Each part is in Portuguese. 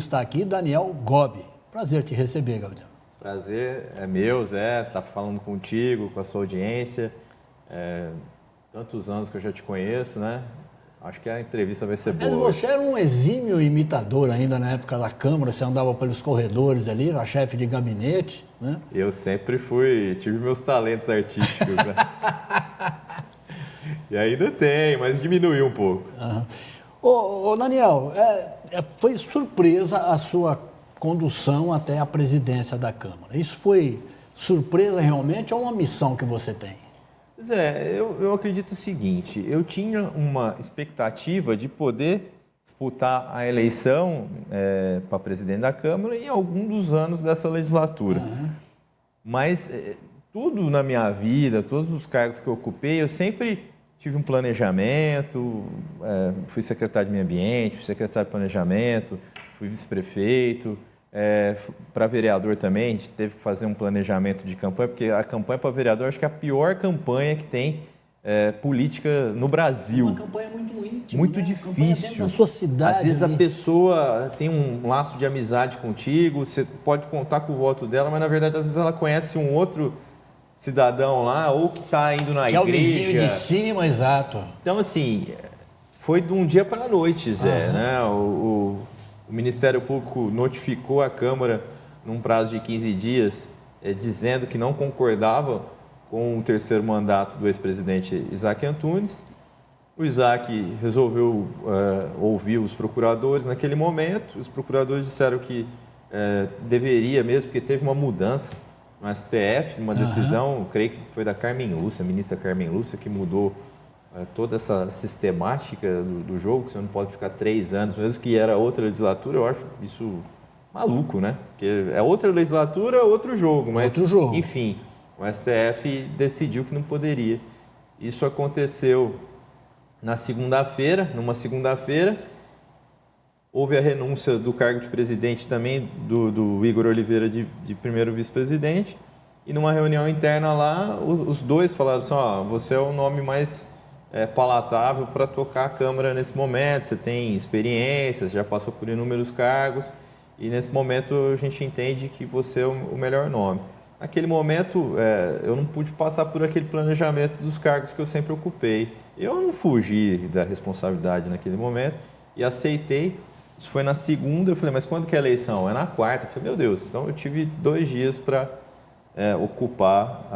está aqui, Daniel Gobi. Prazer te receber, Gabriel. Prazer é meu, Zé, estar falando contigo, com a sua audiência. Tantos anos que eu já te conheço, né? Acho que a entrevista vai ser Mas boa. você era um exímio imitador ainda na época da Câmara, você andava pelos corredores ali, era chefe de gabinete, né? Eu sempre tive meus talentos artísticos, né? E ainda tem, mas diminuiu um pouco. Uhum. Ô, Daniel, foi surpresa a sua condução até a presidência da Câmara. Isso foi surpresa realmente ou uma missão que você tem? Zé, eu acredito o seguinte, eu tinha uma expectativa de poder disputar a eleição para presidente da Câmara em algum dos anos dessa legislatura. Uhum. Mas tudo na minha vida, todos os cargos que eu ocupei, eu sempre tive um planejamento, fui secretário de Meio Ambiente, fui secretário de Planejamento, fui vice-prefeito, para vereador também, a gente teve que fazer um planejamento de campanha, porque a campanha para vereador acho que é a pior campanha que tem política no Brasil. Uma campanha muito íntima, muito né? difícil. Da sua cidade. Às vezes ali. A pessoa tem um laço de amizade contigo, você pode contar com o voto dela, mas na verdade às vezes ela conhece um outro cidadão lá, ou que está indo na igreja. Que é o vizinho de cima, exato. Então, assim, foi de um dia para a noite, Zé, né? O Ministério Público notificou a Câmara num prazo de 15 dias, dizendo que não concordava com o terceiro mandato do ex-presidente Isaac Antunes. O Isaac resolveu ouvir os procuradores naquele momento. Os procuradores disseram que deveria mesmo, porque teve uma mudança no STF, uma decisão, creio que foi da Carmen Lúcia, a ministra Carmen Lúcia, que mudou toda essa sistemática do jogo, que você não pode ficar 3 anos, mesmo que era outra legislatura. Eu acho isso maluco, né? Porque é outra legislatura, outro jogo, mas outro jogo. Enfim, o STF decidiu que não poderia. Isso aconteceu numa segunda-feira, houve a renúncia do cargo de presidente também do Igor Oliveira de primeiro vice-presidente, e numa reunião interna lá, os dois falaram assim, você é o nome mais palatável para tocar a Câmara nesse momento, você tem experiência, já passou por inúmeros cargos, e nesse momento a gente entende que você é o melhor nome. Naquele momento, eu não pude passar por aquele planejamento dos cargos que eu sempre ocupei. Eu não fugi da responsabilidade naquele momento e aceitei. Isso foi na segunda, eu falei, mas quando que é a eleição? É na quarta. Eu falei, meu Deus, então eu tive 2 dias para ocupar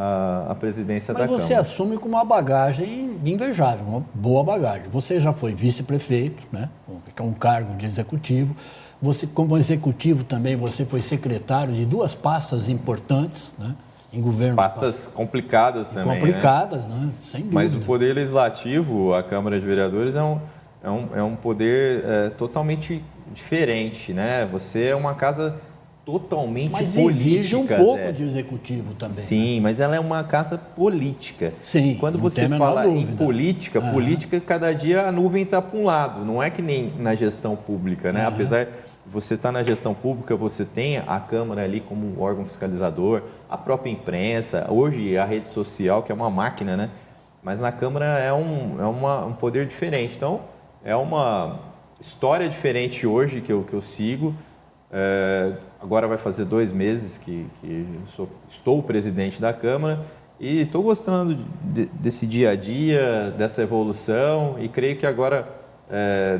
a presidência da Câmara. Mas você assume com uma bagagem invejável, uma boa bagagem. Você já foi vice-prefeito, né? Que é um cargo de executivo. Você, como executivo também, você foi secretário de 2 pastas importantes, né? Em governo. Pastas complicadas também, complicadas, né? Sem dúvida. Mas o poder legislativo, a Câmara de Vereadores, é um poder totalmente diferente, né? Você é uma casa totalmente mas política. Mas exige um pouco de executivo também. Sim, né? Mas ela é uma casa política. Sim, quando você fala em política, política, cada dia a nuvem está para um lado. Não é que nem na gestão pública, né? Apesar de você estar na gestão pública, você tem a Câmara ali como órgão fiscalizador, a própria imprensa, hoje a rede social, que é uma máquina, né? Mas na Câmara é um poder diferente. Então, é uma história diferente hoje que eu sigo. Agora vai fazer 2 meses que estou presidente da Câmara e estou gostando desse dia a dia, dessa evolução, e creio que agora,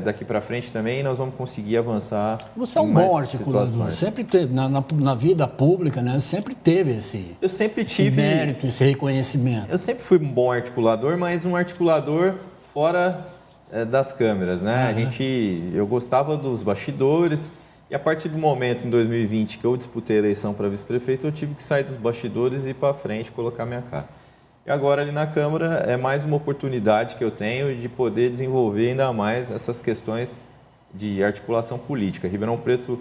daqui para frente também, nós vamos conseguir avançar. Você é um bom articulador, sempre teve, na vida pública, né? Sempre teve esse mérito, esse reconhecimento. Eu sempre fui um bom articulador, mas um articulador fora das câmeras, né? Eu gostava dos bastidores. E a partir do momento, em 2020, que eu disputei a eleição para vice-prefeito, eu tive que sair dos bastidores e ir para frente, colocar minha cara. E agora, ali na Câmara, é mais uma oportunidade que eu tenho de poder desenvolver ainda mais essas questões de articulação política. Ribeirão Preto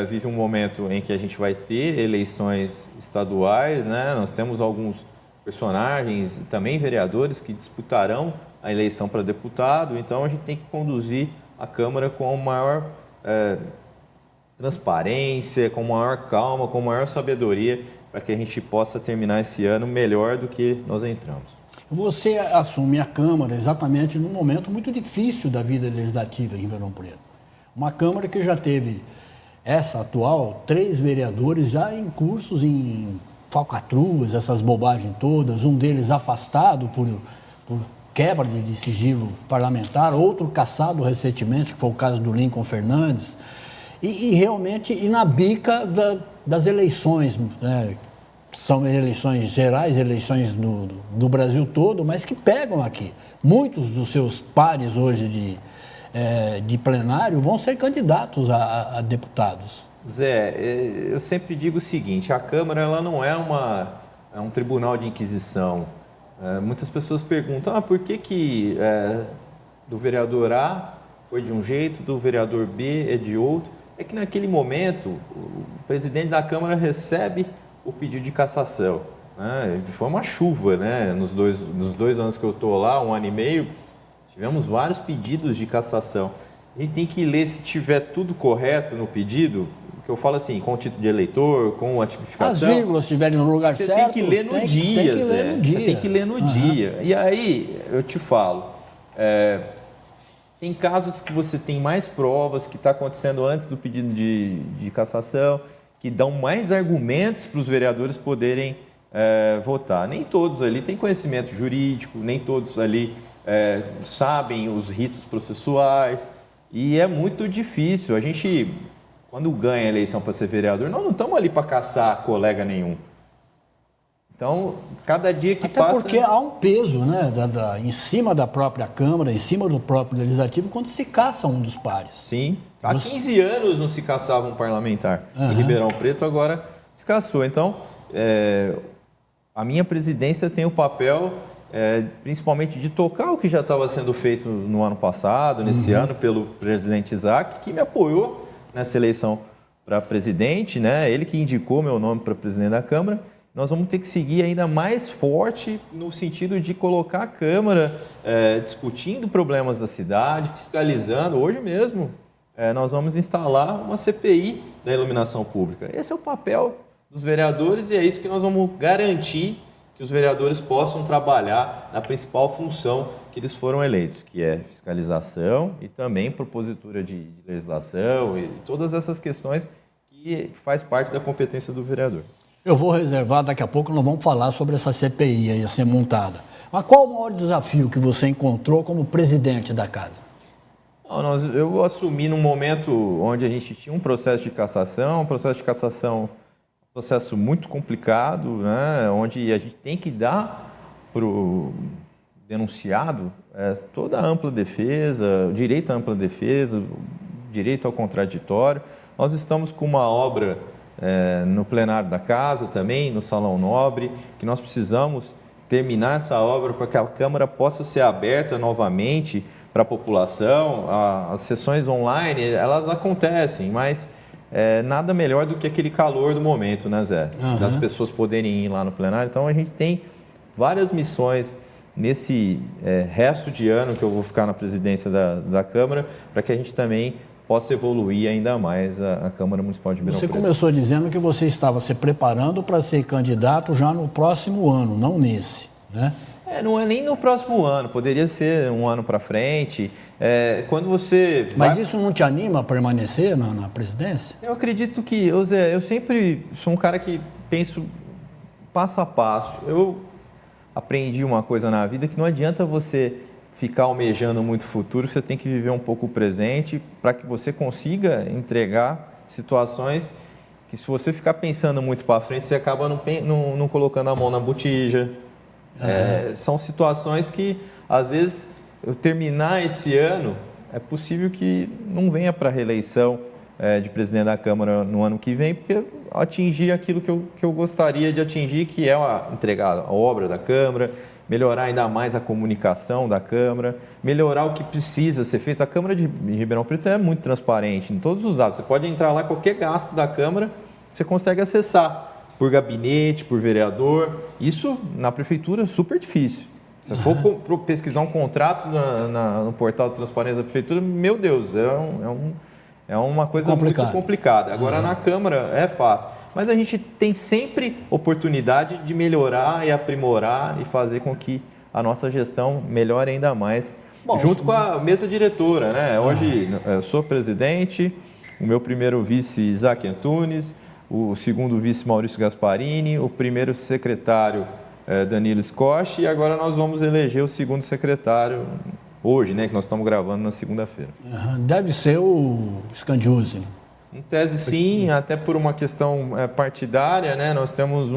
vive um momento em que a gente vai ter eleições estaduais, né? Nós temos alguns personagens, também vereadores, que disputarão a eleição para deputado, então a gente tem que conduzir a Câmara com maior transparência, com maior calma, com maior sabedoria, para que a gente possa terminar esse ano melhor do que nós entramos. Você assume a Câmara exatamente num momento muito difícil da vida legislativa em Ribeirão Preto. Uma Câmara que já teve essa atual, 3 vereadores já em cursos em falcatruas, essas bobagens todas, um deles afastado por quebra de sigilo parlamentar, outro cassado recentemente, que foi o caso do Lincoln Fernandes, e realmente, e na bica das eleições, né? São eleições gerais, eleições do Brasil todo, mas que pegam aqui. Muitos dos seus pares hoje de plenário vão ser candidatos a deputados. Zé, eu sempre digo o seguinte, a Câmara ela não é um tribunal de inquisição. Muitas pessoas perguntam, por que do vereador A foi de um jeito, do vereador B é de outro? É que naquele momento o presidente da Câmara recebe o pedido de cassação. Né? Foi uma chuva, né? Nos dois anos que eu estou lá, 1 ano e meio, tivemos vários pedidos de cassação. A gente tem que ler se tiver tudo correto no pedido, que eu falo assim, com o título de eleitor, com a tipificação. As vírgulas estiverem no lugar certo. Você tem que ler no dia, Zé. Você tem que ler no dia. E aí, eu te falo, tem casos que você tem mais provas, que está acontecendo antes do pedido de cassação, que dão mais argumentos para os vereadores poderem votar. Nem todos ali têm conhecimento jurídico, nem todos ali sabem os ritos processuais, e é muito difícil. A gente, quando ganha a eleição para ser vereador, nós não estamos ali para caçar colega nenhum. Então, cada dia que passa... Até porque há um peso, né, em cima da própria Câmara, em cima do próprio Legislativo, quando se caça um dos pares. Sim. Há 15 anos não se caçava um parlamentar. Em Ribeirão Preto agora se caçou. Então, a minha presidência tem o papel, principalmente, de tocar o que já estava sendo feito no ano passado, nesse ano, pelo presidente Isaac, que me apoiou nessa eleição para presidente, né? Ele que indicou meu nome para presidente da Câmara. Nós vamos ter que seguir ainda mais forte no sentido de colocar a Câmara discutindo problemas da cidade, fiscalizando. Hoje mesmo, nós vamos instalar uma CPI da iluminação pública. Esse é o papel dos vereadores e é isso que nós vamos garantir que os vereadores possam trabalhar na principal função que eles foram eleitos, que é fiscalização e também propositura de legislação e todas essas questões que faz parte da competência do vereador. Eu vou reservar, daqui a pouco nós vamos falar sobre essa CPI aí a ser montada. Mas qual o maior desafio que você encontrou como presidente da casa? Eu assumi num momento onde a gente tinha um processo de cassação, um processo muito complicado, né, onde a gente tem que dar para o denunciado toda a ampla defesa, o direito à ampla defesa, o direito ao contraditório. Nós estamos com uma obra no plenário da casa também, no Salão Nobre, que nós precisamos terminar essa obra para que a Câmara possa ser aberta novamente para a população. As sessões online, elas acontecem, mas nada melhor do que aquele calor do momento, né, Zé? Das pessoas poderem ir lá no plenário. Então, a gente tem várias missões nesse resto de ano que eu vou ficar na presidência da Câmara, para que a gente também possa evoluir ainda mais a Câmara Municipal de Ribeirão Preto. Você começou dizendo que você estava se preparando para ser candidato já no próximo ano, não nesse, né? Não é nem no próximo ano, poderia ser um ano para frente. Quando você... Mas isso não te anima a permanecer na presidência? Eu acredito que, Zé, eu sempre sou um cara que penso passo a passo. Eu aprendi uma coisa na vida que não adianta você ficar almejando muito o futuro, você tem que viver um pouco o presente para que você consiga entregar situações que, se você ficar pensando muito para frente, você acaba não colocando a mão na botija. São situações que, às vezes, eu terminar esse ano, é possível que não venha para a reeleição de presidente da Câmara no ano que vem, porque atingir aquilo que eu gostaria de atingir, que é entregar a obra da Câmara, melhorar ainda mais a comunicação da Câmara, melhorar o que precisa ser feito. A Câmara de Ribeirão Preto é muito transparente em todos os dados. Você pode entrar lá, qualquer gasto da Câmara, você consegue acessar por gabinete, por vereador. Isso, na Prefeitura, é super difícil. Se for pesquisar um contrato no portal de transparência da Prefeitura, meu Deus, é uma coisa muito complicada. Agora, na Câmara, é fácil. Mas a gente tem sempre oportunidade de melhorar e aprimorar e fazer com que a nossa gestão melhore ainda mais, junto com a mesa diretora, né? Hoje eu sou presidente, o meu primeiro vice, Isaac Antunes, o segundo vice, Maurício Gasparini, o primeiro secretário, Danilo Scott, e agora nós vamos eleger o segundo secretário hoje, né, que nós estamos gravando na segunda-feira. Deve ser o Scandiuzzi. Em tese, sim, até por uma questão partidária, né? Nós temos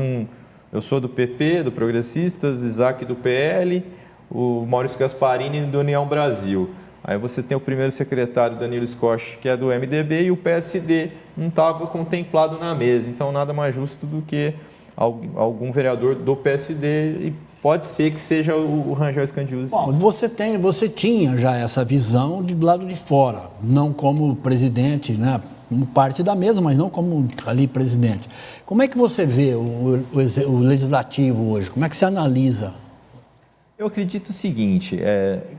eu sou do PP, do Progressistas, Isaac do PL, o Maurício Gasparini do União Brasil. Aí você tem o primeiro secretário, Danilo Scott, que é do MDB, e o PSD não estava contemplado na mesa. Então, nada mais justo do que algum vereador do PSD, e pode ser que seja o Rangel Scandiuzzi. Bom, você tinha já essa visão do lado de fora, não como presidente, né? Como parte da mesa, mas não como ali presidente. Como é que você vê o legislativo hoje? Como é que você analisa? Eu acredito o seguinte...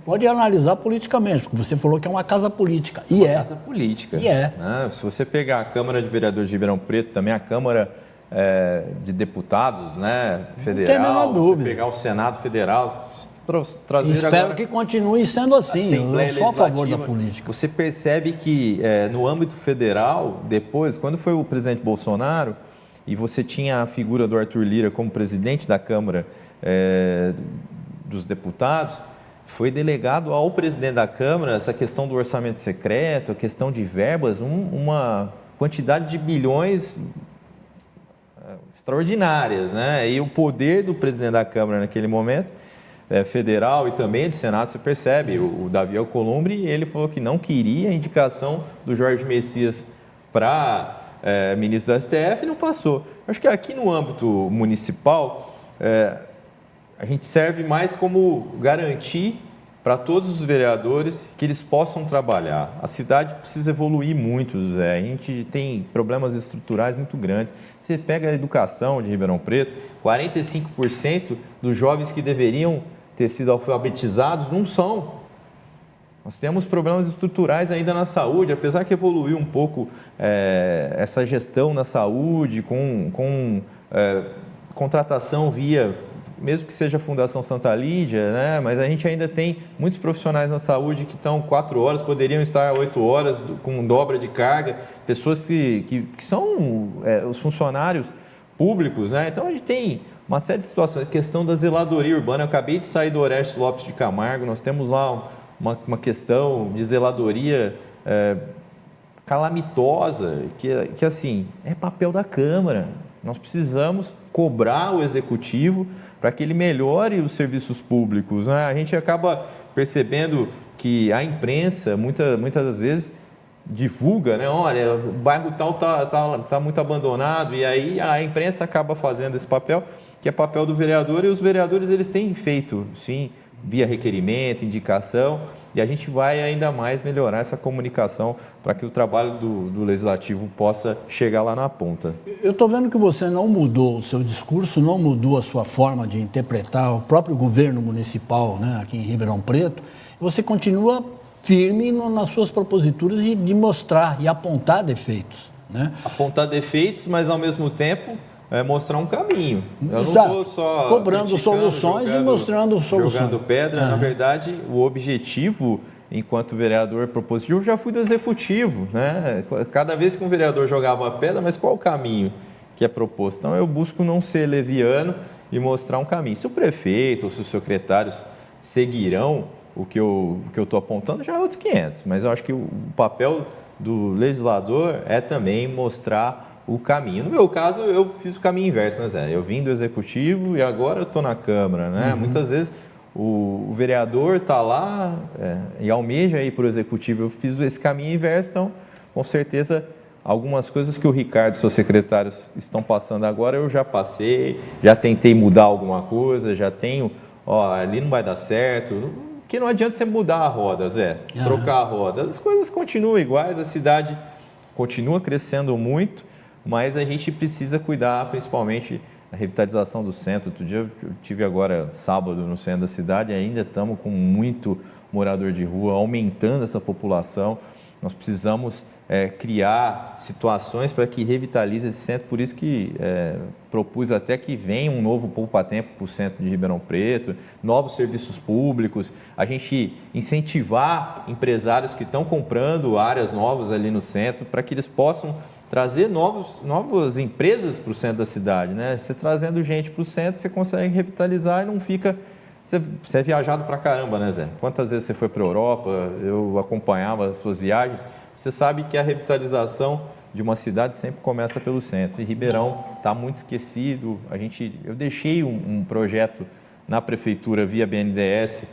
Pode analisar politicamente, porque você falou que é uma casa política. E uma é. Casa política. E é. Né? Se você pegar a Câmara de Vereadores de Ribeirão Preto, também a Câmara de Deputados, né, Federal, você pegar o Senado Federal... Espero agora que continue sendo assim. Eu sou a favor da política. Você percebe que no âmbito federal, depois, quando foi o presidente Bolsonaro, e você tinha a figura do Arthur Lira como presidente da Câmara dos Deputados, foi delegado ao presidente da Câmara essa questão do orçamento secreto, a questão de verbas, uma quantidade de bilhões extraordinárias, né? E o poder do presidente da Câmara naquele momento, federal e também do Senado, você percebe, o Davi Alcolumbre, ele falou que não queria a indicação do Jorge Messias para ministro do STF e não passou. Acho que aqui no âmbito municipal, a gente serve mais como garantir para todos os vereadores que eles possam trabalhar. A cidade precisa evoluir muito, Zé. A gente tem problemas estruturais muito grandes. Você pega a educação de Ribeirão Preto, 45% dos jovens que deveriam ter sido alfabetizados não são. Nós temos problemas estruturais ainda na saúde, apesar que evoluiu um pouco essa gestão na saúde, com contratação via, mesmo que seja a Fundação Santa Lídia, né? Mas a gente ainda tem muitos profissionais na saúde que estão 4 horas, poderiam estar 8 horas com dobra de carga, pessoas que são os funcionários públicos, né? Então a gente tem uma série de situações, a questão da zeladoria urbana. Eu acabei de sair do Orestes Lopes de Camargo, nós temos lá uma questão de zeladoria calamitosa, que assim, é papel da Câmara. Nós precisamos cobrar o Executivo para que ele melhore os serviços públicos, né? A gente acaba percebendo que a imprensa, muitas das vezes, divulga, né? Olha, o bairro tal tá muito abandonado, e aí a imprensa acaba fazendo esse papel, que é papel do vereador, e os vereadores eles têm feito, sim, via requerimento, indicação, e a gente vai ainda mais melhorar essa comunicação para que o trabalho do Legislativo possa chegar lá na ponta. Eu estou vendo que você não mudou o seu discurso, não mudou a sua forma de interpretar o próprio governo municipal, né, aqui em Ribeirão Preto. Você continua firme nas suas proposituras de mostrar e apontar defeitos, né? Apontar defeitos, mas ao mesmo tempo mostrar um caminho. Eu não estou só cobrando soluções e mostrando soluções. Jogando pedra. Na verdade, o objetivo, enquanto vereador propositivo, já fui do Executivo, né? Cada vez que um vereador jogava pedra, mas qual o caminho que é proposto? Então, eu busco não ser leviano e mostrar um caminho. Se o prefeito ou se os secretários seguirão o que eu estou apontando, já é outros 500. Mas eu acho que o papel do legislador é também mostrar o caminho. No meu caso, eu fiz o caminho inverso, né, Zé? Eu vim do Executivo e agora eu estou na Câmara, né? Uhum. Muitas vezes o vereador está lá e almeja ir para o Executivo. Eu fiz esse caminho inverso, então, com certeza, algumas coisas que o Ricardo e seus secretários estão passando agora, eu já passei, já tentei mudar alguma coisa, já tenho, ali não vai dar certo, que não adianta você mudar a roda, Zé, trocar a roda. As coisas continuam iguais, a cidade continua crescendo muito, mas a gente precisa cuidar, principalmente, da revitalização do centro. Outro dia eu tive agora, sábado, no centro da cidade, e ainda estamos com muito morador de rua, aumentando essa população. Nós precisamos criar situações para que revitalize esse centro, por isso que propus até que venha um novo poupa-tempo para o centro de Ribeirão Preto, novos serviços públicos, a gente incentivar empresários que estão comprando áreas novas ali no centro para que eles possam trazer novas empresas para o centro da cidade, né? Você trazendo gente para o centro, você consegue revitalizar e não fica... Você é viajado para caramba, né, Zé? Quantas vezes você foi para a Europa? Eu acompanhava as suas viagens. Você sabe que a revitalização de uma cidade sempre começa pelo centro. E Ribeirão está muito esquecido. Eu deixei um projeto na prefeitura via BNDES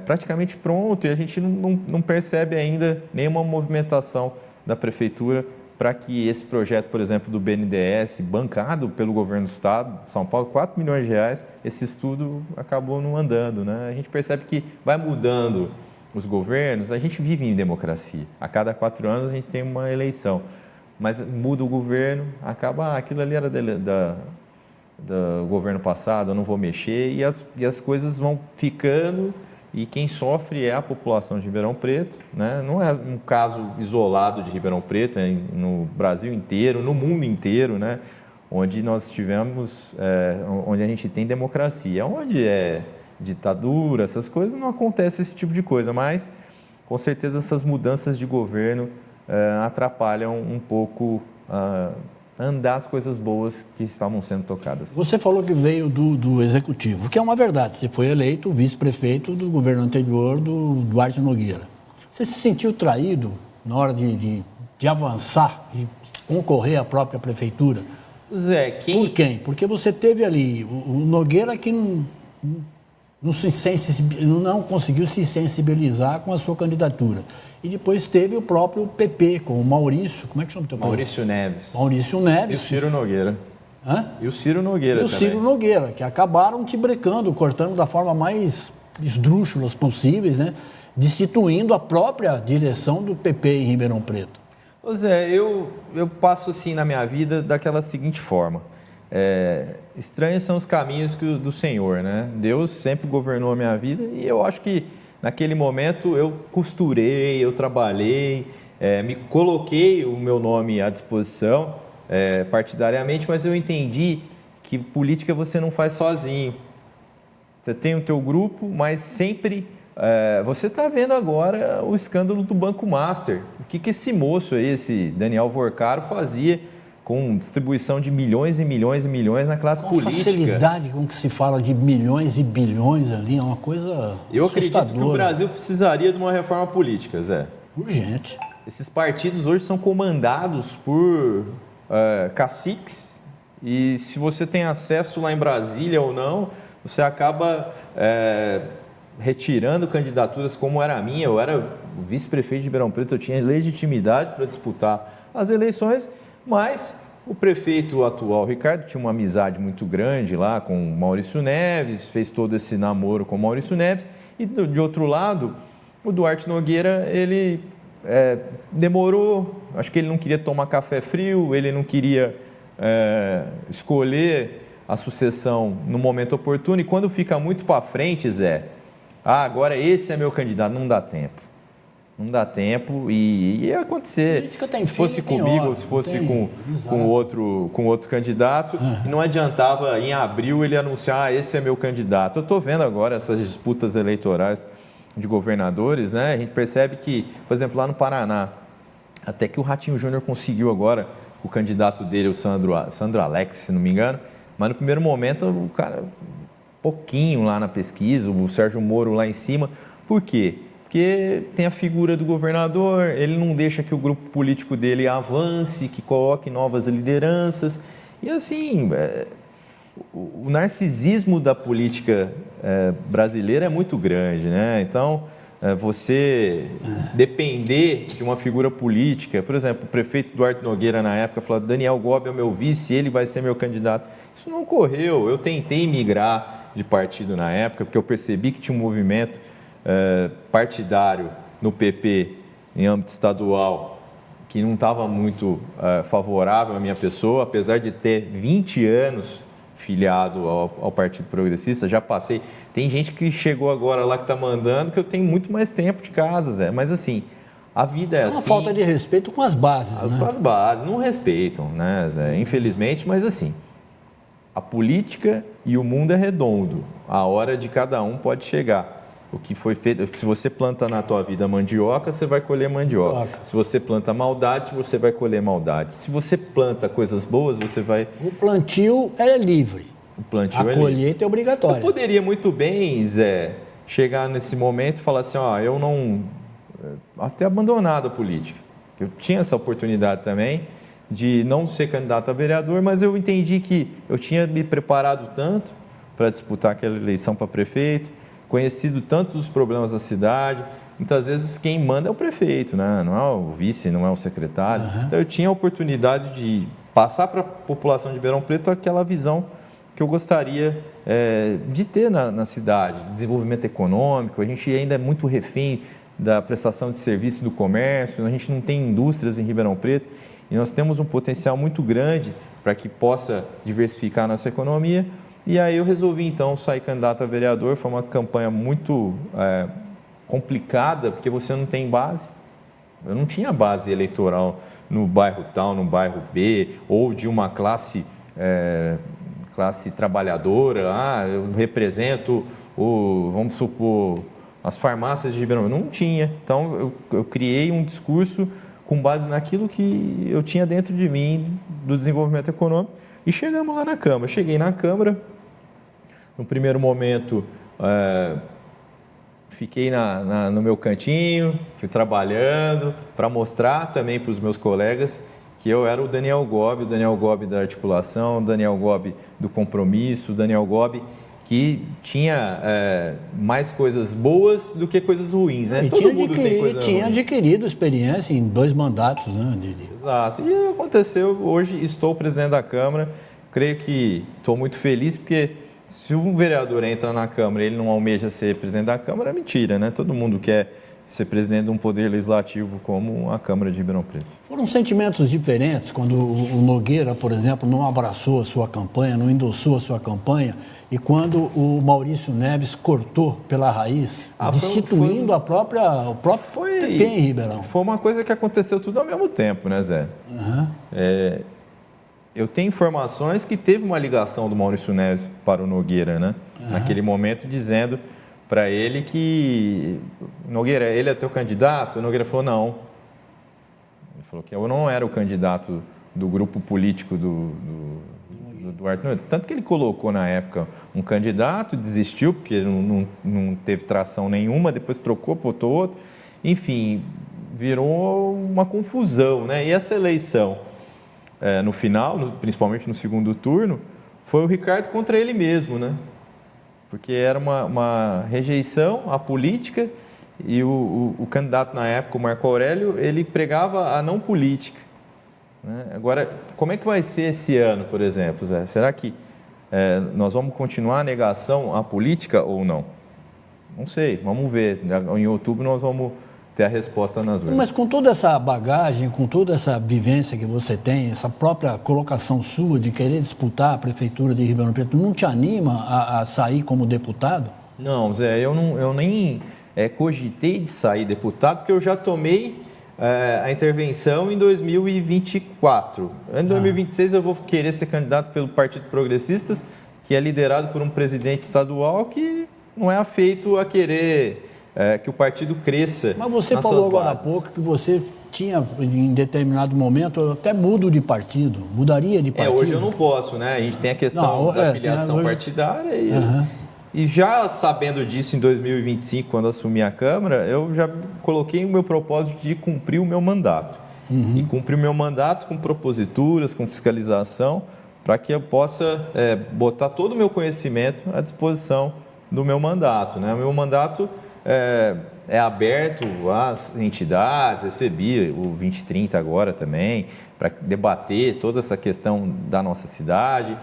praticamente pronto e a gente não percebe ainda nenhuma movimentação da prefeitura para que esse projeto, por exemplo, do BNDES, bancado pelo governo do estado de São Paulo, 4 milhões de reais, esse estudo acabou não andando, né? A gente percebe que vai mudando os governos, a gente vive em democracia. A cada 4 anos a gente tem uma eleição, mas muda o governo, acaba, aquilo ali era do governo passado, eu não vou mexer, e as coisas vão ficando, e quem sofre é a população de Ribeirão Preto, né? Não é um caso isolado de Ribeirão Preto, é no Brasil inteiro, no mundo inteiro, né? Onde nós tivemos, onde a gente tem democracia, onde ditadura, essas coisas, não acontece esse tipo de coisa, mas com certeza essas mudanças de governo atrapalham um pouco andar as coisas boas que estavam sendo tocadas. Você falou que veio do Executivo, que é uma verdade, você foi eleito vice-prefeito do governo anterior do Duarte Nogueira. Você se sentiu traído na hora de avançar e concorrer à própria prefeitura? Zé, Por quem? Porque você teve ali o Nogueira que não conseguiu se sensibilizar com a sua candidatura. E depois teve o próprio PP, com o Maurício, como é que chama o teu Maurício Neves. Maurício Neves. E o Ciro Nogueira. Hã? E o Ciro Nogueira também. E o Ciro Nogueira, que acabaram te brecando, cortando da forma mais esdrúxulas possíveis, né? Destituindo a própria direção do PP em Ribeirão Preto. Ô Zé, eu passo assim na minha vida daquela seguinte forma. Estranhos são os caminhos do Senhor, né? Deus sempre governou a minha vida e eu acho que naquele momento eu costurei, eu trabalhei, me coloquei o meu nome à disposição partidariamente, mas eu entendi que política você não faz sozinho. Você tem o teu grupo, mas sempre... você está vendo agora o escândalo do Banco Master. O que esse moço aí, esse Daniel Vorcaro, fazia com distribuição de milhões e milhões e milhões na classe política? A facilidade com que se fala de milhões e bilhões ali é uma coisa Eu assustadora. acredito que o Brasil precisaria de uma reforma política, Zé. Urgente. Esses partidos hoje são comandados por caciques e se você tem acesso lá em Brasília ou não, você acaba retirando candidaturas como era a minha. Eu era o vice-prefeito de Ribeirão Preto, eu tinha legitimidade para disputar as eleições, mas o prefeito atual, Ricardo, tinha uma amizade muito grande lá com o Maurício Neves, fez todo esse namoro com o Maurício Neves, e de outro lado, o Duarte Nogueira, ele demorou, acho que ele não queria tomar café frio, ele não queria escolher a sucessão no momento oportuno, e quando fica muito para frente, Zé, agora esse é meu candidato, não dá tempo. Não dá tempo e ia acontecer. Se fosse comigo ou se fosse com outro candidato, não adiantava em abril ele anunciar, esse é meu candidato. Eu estou vendo agora essas disputas eleitorais de governadores, né? A gente percebe que, por exemplo, lá no Paraná, até que o Ratinho Júnior conseguiu agora, o candidato dele, o Sandro Alex, se não me engano, mas no primeiro momento o cara, pouquinho lá na pesquisa, o Sérgio Moro lá em cima. Por quê? Porque tem a figura do governador, ele não deixa que o grupo político dele avance, que coloque novas lideranças. E assim, o narcisismo da política brasileira é muito grande, né? Então, você depender de uma figura política, por exemplo, o prefeito Duarte Nogueira na época falou, Daniel Gobi é o meu vice, ele vai ser meu candidato. Isso não ocorreu. Eu tentei migrar de partido na época, porque eu percebi que tinha um movimento partidário no PP, em âmbito estadual, que não estava muito favorável à minha pessoa, apesar de ter 20 anos filiado ao Partido Progressista, já passei. Tem gente que chegou agora lá que está mandando, que eu tenho muito mais tempo de casa, Zé. Mas assim, A vida é uma assim. falta de respeito com as bases, né? As bases não respeitam, né, Zé? Infelizmente, mas assim, a política e o mundo é redondo. A hora de cada um pode chegar. O que foi feito, se você planta na tua vida mandioca, você vai colher mandioca. Se você planta maldade, você vai colher maldade. Se você planta coisas boas, você vai... O plantio é livre. O plantio a colheita é obrigatória. Eu poderia muito bem, Zé, chegar nesse momento e falar assim, ó, eu não... Até abandonado a política. Eu tinha essa oportunidade também de não ser candidato a vereador, mas eu entendi que eu tinha me preparado tanto para disputar aquela eleição para prefeito, conhecido tantos os problemas da cidade. Muitas vezes quem manda é o prefeito, né? Não é o vice, não é o secretário. Então eu tinha a oportunidade de passar para a população de Ribeirão Preto aquela visão que eu gostaria de ter na cidade, desenvolvimento econômico. A gente ainda é muito refém da prestação de serviço do comércio, a gente não tem indústrias em Ribeirão Preto e nós temos um potencial muito grande para que possa diversificar a nossa economia. E aí eu resolvi, então, sair candidato a vereador. Foi uma campanha muito complicada, porque você não tem base. Eu não tinha base eleitoral no bairro tal, no bairro B, ou de uma classe trabalhadora. Eu represento, vamos supor, as farmácias de Ribeirão. Eu não tinha. Então, eu criei um discurso com base naquilo que eu tinha dentro de mim, do desenvolvimento econômico. E chegamos lá na Câmara. Cheguei na Câmara, no primeiro momento, fiquei no meu cantinho, fui trabalhando para mostrar também para os meus colegas que eu era o Daniel Gobi da articulação, o Daniel Gobi do compromisso, o Daniel Gobi que tinha mais coisas boas do que coisas ruins, né? Todo mundo tem coisa ruim. Tinha adquirido experiência em 2 mandatos, né? Exato. E aconteceu, hoje estou presidente da Câmara, creio que estou muito feliz, porque se um vereador entra na Câmara e ele não almeja ser presidente da Câmara, é mentira, né? Todo mundo quer ser presidente de um poder legislativo como a Câmara de Ribeirão Preto. Foram sentimentos diferentes quando o Nogueira, por exemplo, não abraçou a sua campanha, não endossou a sua campanha, e quando o Maurício Neves cortou pela raiz, destituindo o próprio PP em Ribeirão. Foi uma coisa que aconteceu tudo ao mesmo tempo, né, Zé? Eu tenho informações que teve uma ligação do Maurício Neves para o Nogueira, né? Naquele momento, dizendo para ele que, Nogueira, ele é teu candidato? O Nogueira falou, não. Ele falou que eu não era o candidato do grupo político do Duarte Nogueira. Tanto que ele colocou na época um candidato, desistiu, porque não teve tração nenhuma, depois trocou, botou outro. Enfim, virou uma confusão, né? E essa eleição, no final, principalmente no segundo turno, foi o Ricardo contra ele mesmo, né? Porque era uma rejeição à política e o candidato na época, o Marco Aurélio, ele pregava a não política, né? Agora, como é que vai ser esse ano, por exemplo, Zé? Será que nós vamos continuar a negação à política ou não? Não sei, vamos ver. Em outubro nós vamos ter a resposta nas urnas. Mas com toda essa bagagem, com toda essa vivência que você tem, essa própria colocação sua de querer disputar a Prefeitura de Ribeirão Preto, não te anima a sair como deputado? Não, Zé, eu nem cogitei de sair deputado, porque eu já tomei a intervenção em 2024. Em 2026 eu vou querer ser candidato pelo Partido Progressistas, que é liderado por um presidente estadual que não é afeito a querer que o partido cresça. Mas você falou agora há pouco que você tinha, em determinado momento, eu até mudaria de partido. Hoje eu não posso, né? A gente tem a questão da filiação partidária e já sabendo disso em 2025, quando assumi a Câmara, eu já coloquei o meu propósito de cumprir o meu mandato. E cumprir o meu mandato com proposituras, com fiscalização, para que eu possa botar todo o meu conhecimento à disposição do meu mandato, né? O meu mandato é aberto às entidades, recebi o 2030 agora também, para debater toda essa questão da nossa cidade.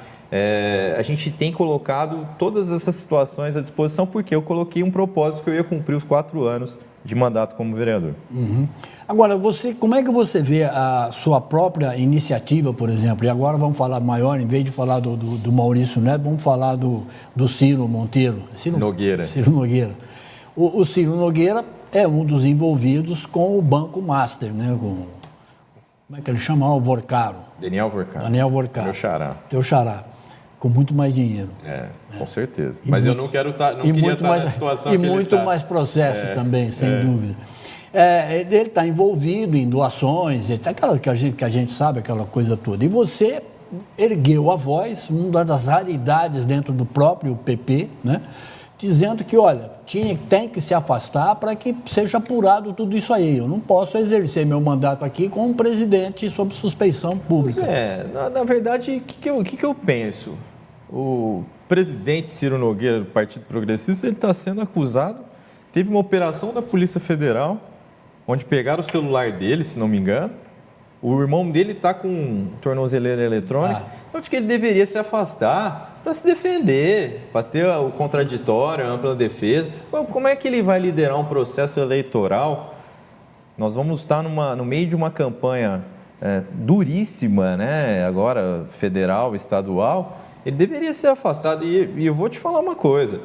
A gente tem colocado todas essas situações à disposição, porque eu coloquei um propósito que eu ia cumprir os 4 anos de mandato como vereador. Agora, como é que você vê a sua própria iniciativa, por exemplo? E agora vamos falar maior, em vez de falar do Maurício Neto, vamos falar do Ciro Monteiro. Nogueira. Ciro Nogueira. O Ciro Nogueira é um dos envolvidos com o Banco Master, né? Como é que ele chama? O Vorcaro. Daniel Vorcaro. Daniel Vorcaro. Meu xará. Teu xará. Com muito mais dinheiro. Com certeza. Mas eu não queria estar na situação e que ele muito tá. mais processo também, sem dúvida. Ele está envolvido em doações, aquela que a gente sabe, aquela coisa toda. E você ergueu a voz, uma das raridades dentro do próprio PP, né? Dizendo que, olha, tem que se afastar para que seja apurado tudo isso aí. Eu não posso exercer meu mandato aqui com um presidente sob suspeição pública. Na verdade, o que eu penso? O presidente Ciro Nogueira, do Partido Progressista, ele está sendo acusado. Teve uma operação da Polícia Federal, onde pegaram o celular dele, se não me engano. O irmão dele está com tornozeleira eletrônica. Eu acho que ele deveria se afastar para se defender, para ter o contraditório, a ampla defesa. Como é que ele vai liderar um processo eleitoral? Nós vamos estar no meio de uma campanha duríssima, né? Agora federal, estadual. Ele deveria ser afastado. E eu vou te falar uma coisa.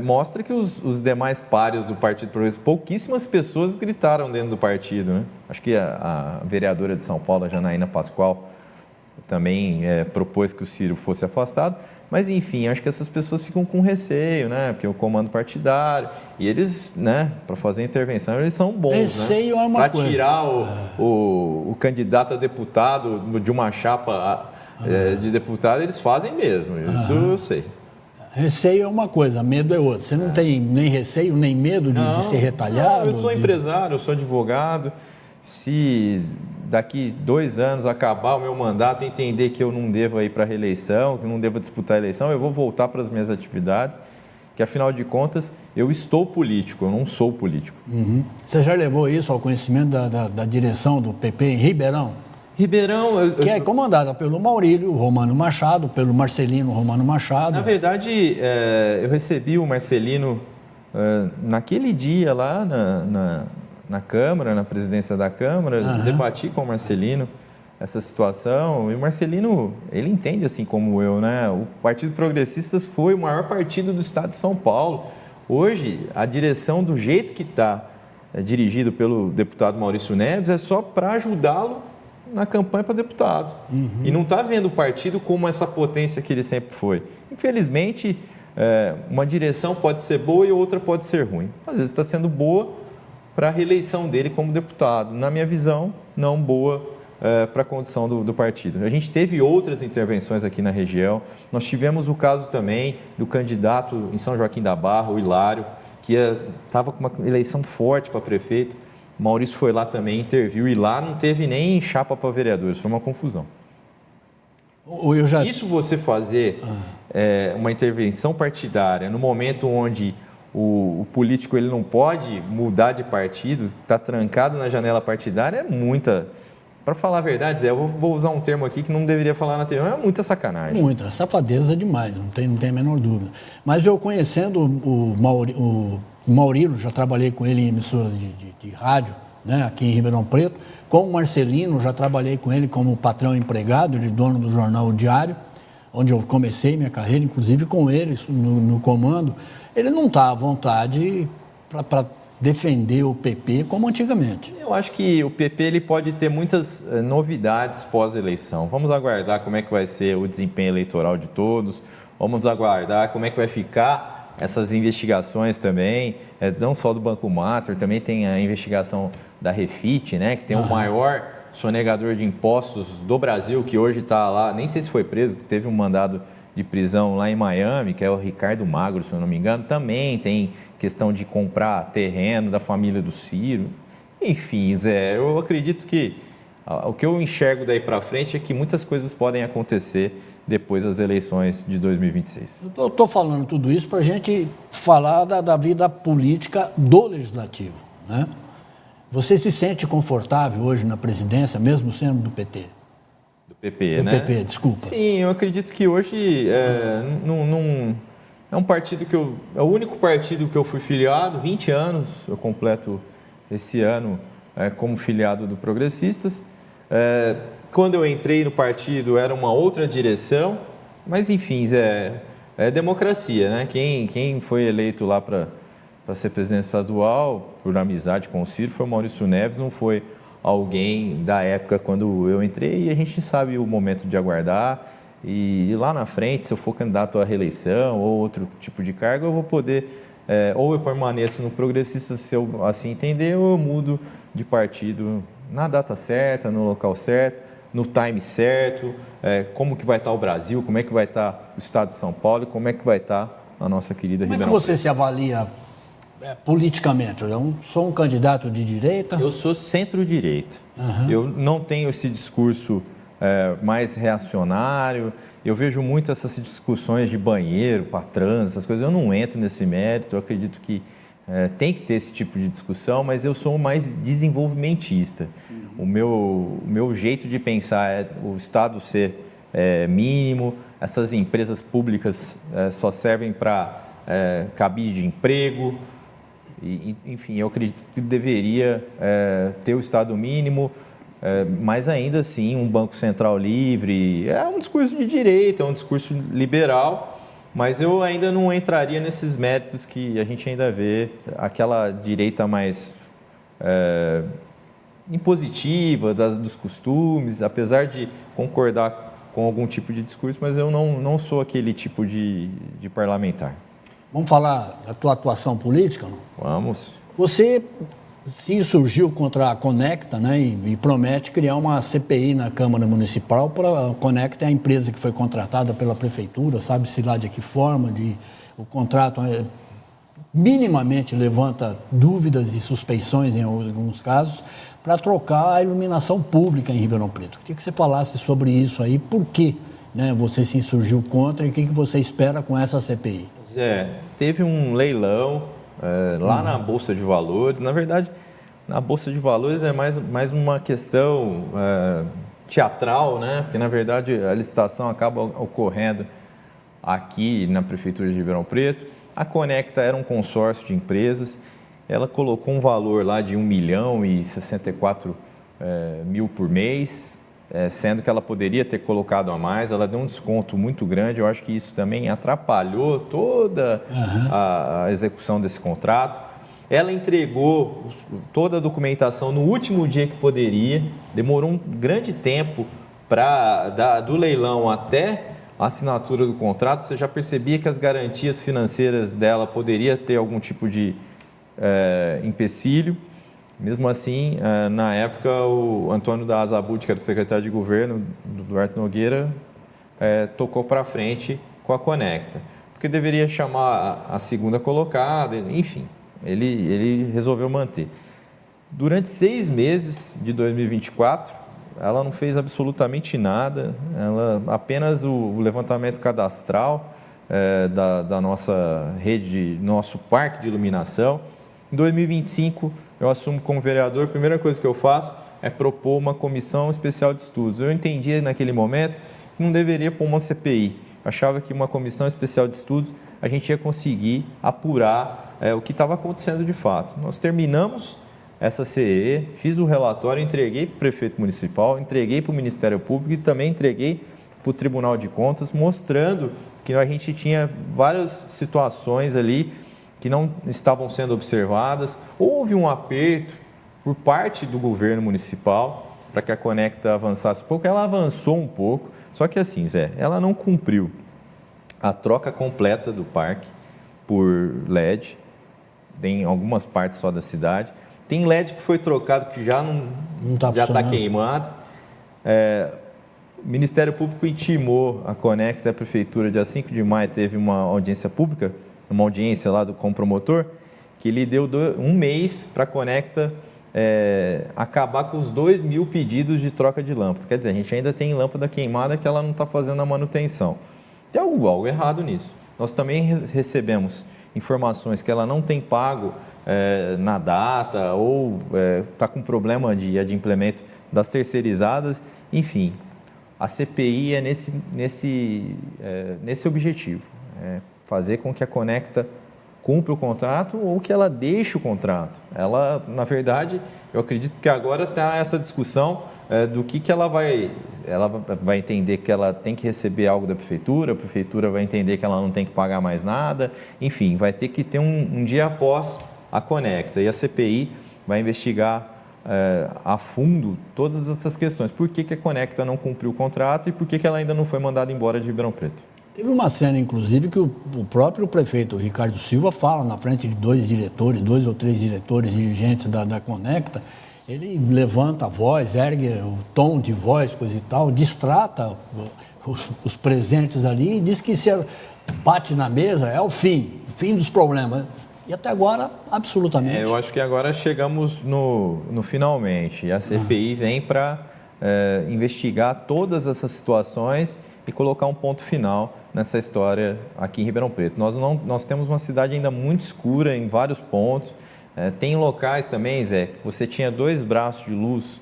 Mostra que os demais páreos do Partido Progressista, pouquíssimas pessoas gritaram dentro do partido, né? Acho que a vereadora de São Paulo, a Janaína Pascoal, também propôs que o Ciro fosse afastado, mas enfim, acho que essas pessoas ficam com receio, né? Porque o comando partidário, e eles, né, para fazer a intervenção, eles são bons, receio né? É uma para coisa. Tirar o candidato a deputado de uma chapa de deputado, eles fazem mesmo, isso eu sei. Receio é uma coisa, medo é outra. Você não tem nem receio, nem medo de ser retalhado? Não, eu sou empresário, eu sou advogado. Se daqui 2 anos acabar o meu mandato e entender que eu não devo ir para a reeleição, que eu não devo disputar a eleição, eu vou voltar para as minhas atividades, que afinal de contas eu estou político, eu não sou político. Uhum. Você já levou isso ao conhecimento da direção do PP em Ribeirão? Ribeirão... Que é comandada pelo Maurílio Romano Machado, pelo Marcelino Romano Machado. Na verdade, eu recebi o Marcelino naquele dia lá na Câmara, na presidência da Câmara, debati com o Marcelino essa situação, e o Marcelino, ele entende assim como eu, né? O Partido Progressistas foi o maior partido do estado de São Paulo. Hoje, a direção do jeito que está dirigido pelo deputado Maurício Neves é só para ajudá-lo na campanha para deputado. E não está vendo o partido como essa potência que ele sempre foi. Infelizmente, uma direção pode ser boa e outra pode ser ruim. Às vezes está sendo boa para a reeleição dele como deputado. Na minha visão, não boa para a condução do partido. A gente teve outras intervenções aqui na região. Nós tivemos o caso também do candidato em São Joaquim da Barra, o Hilário, que estava com uma eleição forte para prefeito. O Maurício foi lá também, interviu, e lá não teve nem chapa para vereadores, foi uma confusão. Isso você fazer uma intervenção partidária no momento onde o político ele não pode mudar de partido, está trancado na janela partidária, é muita... Para falar a verdade, Zé, eu vou usar um termo aqui que não deveria falar na TV, é muita sacanagem. Muita, safadeza demais, não tem a menor dúvida. Mas eu conhecendo o Maurílio, já trabalhei com ele em emissoras de rádio, né, aqui em Ribeirão Preto. Com o Marcelino, já trabalhei com ele como patrão empregado, ele dono do jornal O Diário, onde eu comecei minha carreira, inclusive com ele no comando. Ele não está à vontade para defender o PP como antigamente. Eu acho que o PP ele pode ter muitas novidades pós-eleição. Vamos aguardar como é que vai ser o desempenho eleitoral de todos, vamos aguardar como é que vai ficar essas investigações também, não só do Banco Master, também tem a investigação da Refit, né, que tem o maior sonegador de impostos do Brasil, que hoje está lá, nem sei se foi preso, que teve um mandado de prisão lá em Miami, que é o Ricardo Magro, se eu não me engano, também tem questão de comprar terreno da família do Ciro. Enfim, Zé, eu acredito que o que eu enxergo daí para frente é que muitas coisas podem acontecer depois das eleições de 2026. Eu estou falando tudo isso para a gente falar da vida política do Legislativo, né? Você se sente confortável hoje na presidência, mesmo sendo do PT? Do PP, do né? Do PP, desculpa. Sim, eu acredito que hoje é um partido que é o único partido que eu fui filiado, 20 anos, eu completo esse ano como filiado do Progressistas. Quando eu entrei no partido era uma outra direção, mas enfim, é democracia, né? Quem foi eleito lá para para ser presidente estadual, por amizade com o Ciro, foi o Maurício Neves, não foi alguém da época quando eu entrei, e a gente sabe o momento de aguardar, e lá na frente, se eu for candidato à reeleição ou outro tipo de cargo, eu vou poder, ou eu permaneço no Progressista, se eu assim entender, ou eu mudo de partido na data certa, no local certo, no time certo, como que vai estar o Brasil, como é que vai estar o estado de São Paulo e como é que vai estar a nossa querida Como é que Ribeirão você se avalia politicamente? Eu sou um candidato de direita? Eu sou centro-direita. Eu não tenho esse discurso mais reacionário. Eu vejo muito essas discussões de banheiro para trans, essas coisas. Eu não entro nesse mérito. Eu acredito que tem que ter esse tipo de discussão, mas eu sou mais desenvolvimentista. O meu jeito de pensar é o Estado ser mínimo, essas empresas públicas só servem para cabide de emprego. Enfim, eu acredito que deveria ter o Estado mínimo, mas ainda assim um Banco Central livre. É um discurso de direita, é um discurso liberal, mas eu ainda não entraria nesses méritos que a gente ainda vê, aquela direita mais impositiva, dos costumes, apesar de concordar com algum tipo de discurso, mas eu não sou aquele tipo de parlamentar. Vamos falar da tua atuação política? Vamos. Você se insurgiu contra a Conecta, né, e promete criar uma CPI na Câmara Municipal para a Conecta, é a empresa que foi contratada pela Prefeitura, sabe-se lá de que forma, o contrato minimamente levanta dúvidas e suspeições em alguns casos, para trocar a iluminação pública em Ribeirão Preto. Queria que você falasse sobre isso aí, por que, né, você se insurgiu contra e o que você espera com essa CPI? Teve um leilão lá na Bolsa de Valores. Na verdade, na Bolsa de Valores é mais uma questão teatral, né? Porque, na verdade, a licitação acaba ocorrendo aqui na Prefeitura de Ribeirão Preto. A Conecta era um consórcio de empresas. Ela colocou um valor lá de 1.064.000 por mês, sendo que ela poderia ter colocado a mais. Ela deu um desconto muito grande. Eu acho que isso também atrapalhou toda a execução desse contrato. Ela entregou toda a documentação no último dia que poderia. Demorou um grande tempo do leilão até a assinatura do contrato. Você já percebia que as garantias financeiras dela poderia ter algum tipo de empecilho. Mesmo assim, na época, o Antônio da Azabut, que era o secretário de governo do Duarte Nogueira, tocou para frente com a Conecta, porque deveria chamar a segunda colocada, enfim, ele resolveu manter. Durante 6 meses de 2024, ela não fez absolutamente nada, apenas o levantamento cadastral da nossa rede, nosso parque de iluminação. Em 2025, eu assumo como vereador, a primeira coisa que eu faço é propor uma comissão especial de estudos. Eu entendi naquele momento que não deveria pôr uma CPI. Eu achava que uma comissão especial de estudos a gente ia conseguir apurar o que estava acontecendo de fato. Nós terminamos essa CE, fiz o relatório, entreguei para o prefeito municipal, entreguei para o Ministério Público e também entreguei para o Tribunal de Contas, mostrando que a gente tinha várias situações ali que não estavam sendo observadas. Houve um aperto por parte do governo municipal para que a Conecta avançasse um pouco. Ela avançou um pouco, só que assim, Zé, ela não cumpriu a troca completa do parque por LED, em algumas partes só da cidade. Tem LED que foi trocado que já está queimado. O Ministério Público intimou a Conecta, a Prefeitura, dia 5 de maio, teve uma audiência pública, uma audiência lá com o promotor, que ele deu 1 mês para a Conecta acabar com os 2.000 pedidos de troca de lâmpada. Quer dizer, a gente ainda tem lâmpada queimada que ela não está fazendo a manutenção. Tem algo errado nisso. Nós também recebemos informações que ela não tem pago na data ou está com problema de adimplemento das terceirizadas. Enfim, a CPI é nesse objetivo. Fazer com que a Conecta cumpra o contrato ou que ela deixe o contrato. Ela, na verdade, eu acredito que agora está essa discussão do que ela vai entender que ela tem que receber algo da prefeitura, a prefeitura vai entender que ela não tem que pagar mais nada, enfim, vai ter que ter um dia após a Conecta. E a CPI vai investigar a fundo todas essas questões. Por que a Conecta não cumpriu o contrato e por que ela ainda não foi mandada embora de Ribeirão Preto? Teve uma cena, inclusive, que o próprio prefeito Ricardo Silva fala na frente de dois ou três diretores, dirigentes da Conecta. Ele levanta a voz, ergue o tom de voz, coisa e tal, distrata os presentes ali e diz que se bate na mesa é o fim dos problemas. E até agora, absolutamente. Eu acho que agora chegamos no finalmente. E a CPI vem para investigar todas essas situações e colocar um ponto final nessa história aqui em Ribeirão Preto. Nós temos uma cidade ainda muito escura em vários pontos. Tem locais também, Zé, que você tinha 2 braços de luz,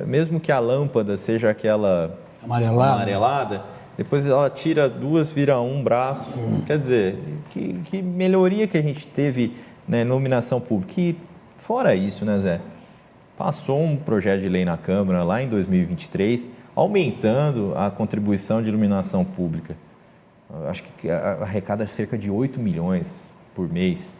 mesmo que a lâmpada seja aquela amarelada, depois ela tira 2, vira 1 braço. Quer dizer, que melhoria que a gente teve na iluminação pública. E fora isso, né, Zé? Passou um projeto de lei na Câmara lá em 2023, aumentando a contribuição de iluminação pública. Acho que arrecada cerca de 8 milhões por mês.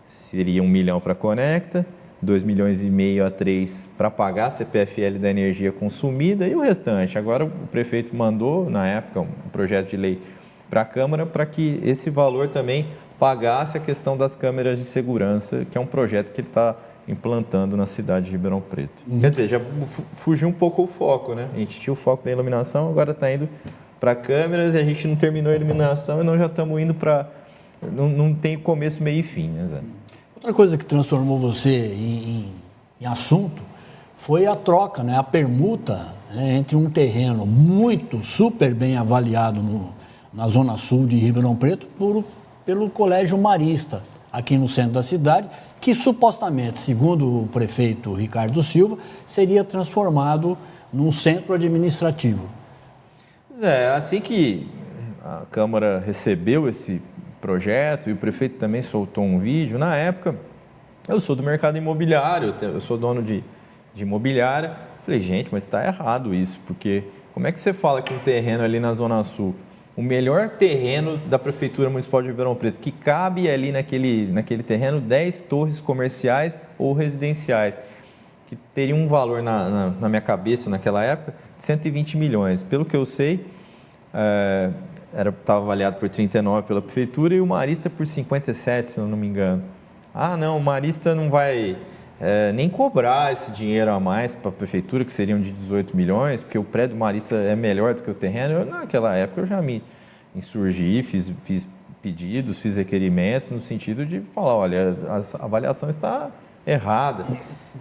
Seria 1 milhão para a Conecta, 2,5 milhões a 3 para pagar a CPFL da energia consumida e o restante. Agora o prefeito mandou, na época, um projeto de lei para a Câmara para que esse valor também pagasse a questão das câmeras de segurança, que é um projeto que ele está implantando na cidade de Ribeirão Preto. Quer dizer, já fugiu um pouco o foco, né? A gente tinha o foco da iluminação, agora está indo para câmeras e a gente não terminou a iluminação e nós já estamos indo para... Não tem começo, meio e fim, né, Zé? Outra coisa que transformou você em assunto foi a troca, né, a permuta, né, entre um terreno super bem avaliado na zona sul de Ribeirão Preto pelo Colégio Marista, aqui no centro da cidade, que supostamente, segundo o prefeito Ricardo Silva, seria transformado num centro administrativo. Assim que a Câmara recebeu esse projeto e o prefeito também soltou um vídeo, na época, eu sou do mercado imobiliário, eu sou dono de imobiliária, falei, gente, mas está errado isso, porque como é que você fala que um terreno ali na Zona Sul, o melhor terreno da Prefeitura Municipal de Ribeirão Preto, que cabe ali naquele terreno 10 torres comerciais ou residenciais, que teriam um valor na minha cabeça naquela época de 120 milhões. Pelo que eu sei, estava avaliado por 39 pela Prefeitura e o Marista por 57, se eu não me engano. Ah, não, o Marista não vai nem cobrar esse dinheiro a mais para a Prefeitura, que seriam de 18 milhões, porque o prédio do Marista é melhor do que o terreno. Naquela época eu já me insurgi, fiz pedidos, fiz requerimentos no sentido de falar, olha, a avaliação está errada.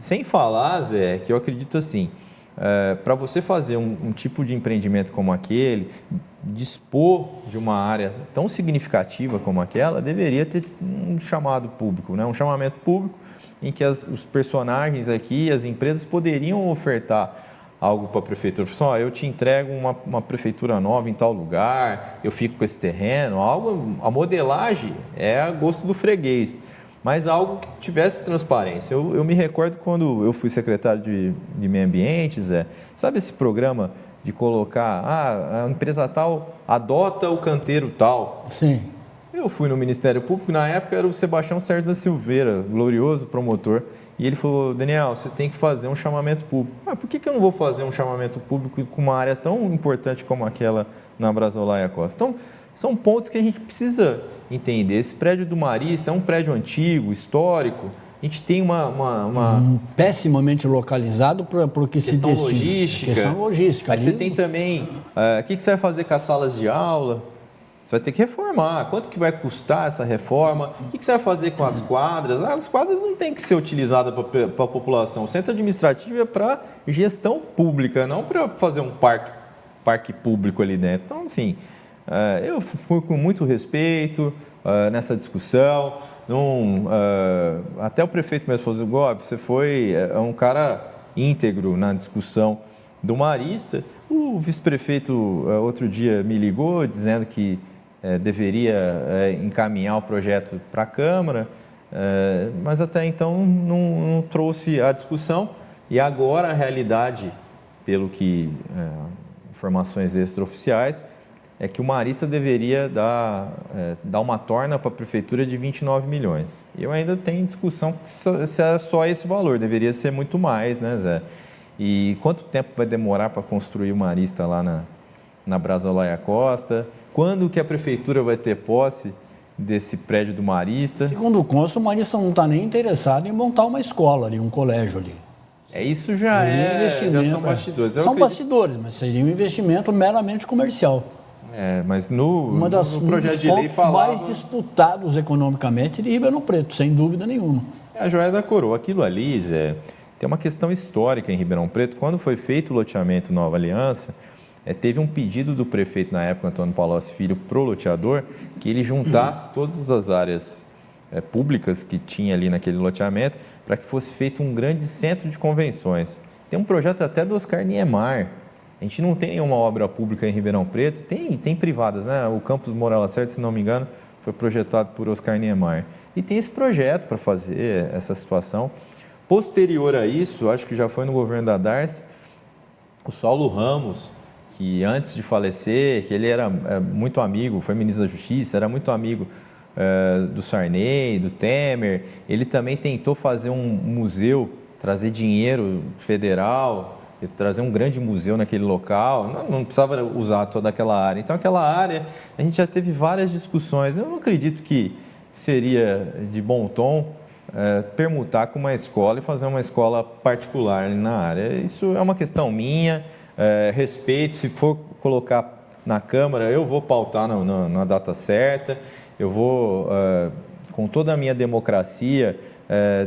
Sem falar, Zé, que eu acredito assim, para você fazer um tipo de empreendimento como aquele, dispor de uma área tão significativa como aquela, deveria ter um chamado público, né? Um chamamento público em que os personagens aqui, as empresas poderiam ofertar algo para a prefeitura. Eu te entrego uma prefeitura nova em tal lugar, eu fico com esse terreno, a modelagem é a gosto do freguês, mas algo que tivesse transparência. Eu me recordo quando eu fui secretário de Meio Ambiente, Zé, sabe esse programa de colocar, a empresa tal adota o canteiro tal? Sim. Eu fui no Ministério Público, na época era o Sebastião Sérgio da Silveira, glorioso promotor, e ele falou, Daniel, você tem que fazer um chamamento público. Por que eu não vou fazer um chamamento público com uma área tão importante como aquela na Brasolaia Costa? Então, são pontos que a gente precisa entender. Esse prédio do Marista é um prédio antigo, histórico, a gente tem uma pessimamente localizado para o que se destina. Questão logística. Aí você tem também, o que você vai fazer com as salas de aula? Você vai ter que reformar. Quanto que vai custar essa reforma? O que você vai fazer com as quadras? As quadras não têm que ser utilizadas para a população. O centro administrativo é para gestão pública, não para fazer um parque público ali dentro. Então, assim, eu fui com muito respeito nessa discussão. Até o prefeito mesmo falou, Gob, você foi um cara íntegro na discussão do Marista. O vice-prefeito outro dia me ligou dizendo que deveria encaminhar o projeto para a Câmara, mas até então não trouxe a discussão. E agora a realidade pelo que informações extraoficiais, é que o Marista deveria dar uma torna para a prefeitura de 29 milhões. E eu ainda tenho discussão se é só esse valor, deveria ser muito mais, né, Zé? E quanto tempo vai demorar para construir o Marista lá na Brasolaya Costa? Quando que a prefeitura vai ter posse desse prédio do Marista? Segundo o cônsul, o Marista não está nem interessado em montar uma escola ali, um colégio ali. Isso já são bastidores. São bastidores, mas seria um investimento meramente comercial. Mas no projeto de lei falava... mais disputados economicamente de Ribeirão Preto, sem dúvida nenhuma. É a joia da coroa. Aquilo ali, Zé, tem uma questão histórica em Ribeirão Preto. Quando foi feito o loteamento Nova Aliança, teve um pedido do prefeito na época, Antônio Palocci Filho, pro loteador, que ele juntasse todas as áreas públicas que tinha ali naquele loteamento para que fosse feito um grande centro de convenções. Tem um projeto até do Oscar Niemeyer. A gente não tem nenhuma obra pública em Ribeirão Preto, tem privadas, né? O campus Moura Lacerda, se não me engano, foi projetado por Oscar Niemeyer. E tem esse projeto para fazer essa situação. Posterior a isso, acho que já foi no governo da Darcy, o Saulo Ramos, que antes de falecer, que ele era muito amigo, foi ministro da Justiça, era muito amigo do Sarney, do Temer, ele também tentou fazer um museu, trazer dinheiro federal, trazer um grande museu naquele local, não precisava usar toda aquela área. Então, aquela área, a gente já teve várias discussões. Eu não acredito que seria de bom tom permutar com uma escola e fazer uma escola particular ali na área. Isso é uma questão minha, respeito, se for colocar na Câmara, eu vou pautar na data certa, eu vou, com toda a minha democracia,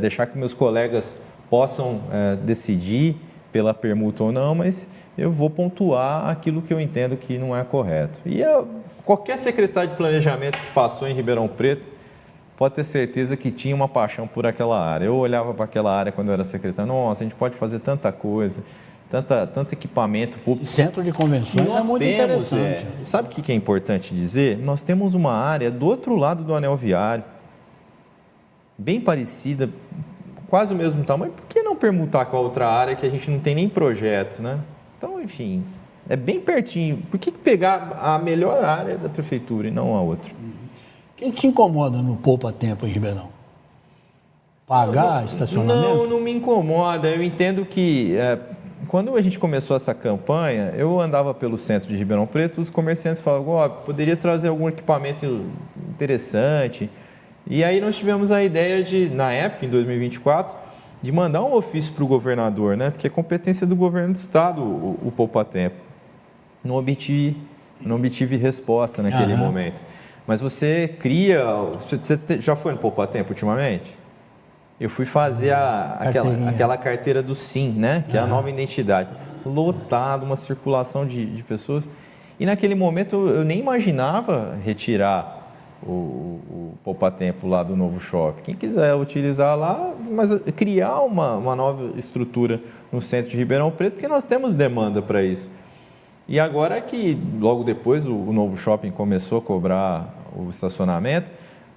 deixar que meus colegas possam decidir pela permuta ou não, mas eu vou pontuar aquilo que eu entendo que não é correto. E qualquer secretário de planejamento que passou em Ribeirão Preto pode ter certeza que tinha uma paixão por aquela área. Eu olhava para aquela área quando eu era secretário, nossa, a gente pode fazer tanta coisa, tanto equipamento público. Centro de convenções é muito interessante. Sabe o que é importante dizer? Nós temos uma área do outro lado do anel viário, bem parecida, quase o mesmo tamanho, por que não permutar com a outra área que a gente não tem nem projeto, né? Então, enfim, é bem pertinho. Por que pegar a melhor área da prefeitura e não a outra? Quem te incomoda no Poupa Tempo em Ribeirão? Pagar estacionamento? Não me incomoda. Eu entendo que quando a gente começou essa campanha, eu andava pelo centro de Ribeirão Preto, os comerciantes falavam, poderia trazer algum equipamento interessante. E aí nós tivemos a ideia de, na época, em 2024, de mandar um ofício para o governador, né? Porque é competência do governo do estado o Poupa Tempo. Não obtive resposta naquele momento. Mas você cria... Você já foi no Poupa Tempo ultimamente? Eu fui fazer aquela carteira do SIM, né? Que é a nova identidade. Lotado, uma circulação de pessoas. E naquele momento eu nem imaginava retirar o Poupa Tempo lá do novo shopping. Quem quiser utilizar lá, mas criar uma nova estrutura no centro de Ribeirão Preto, porque nós temos demanda para isso. E agora é que, logo depois, o novo shopping começou a cobrar o estacionamento,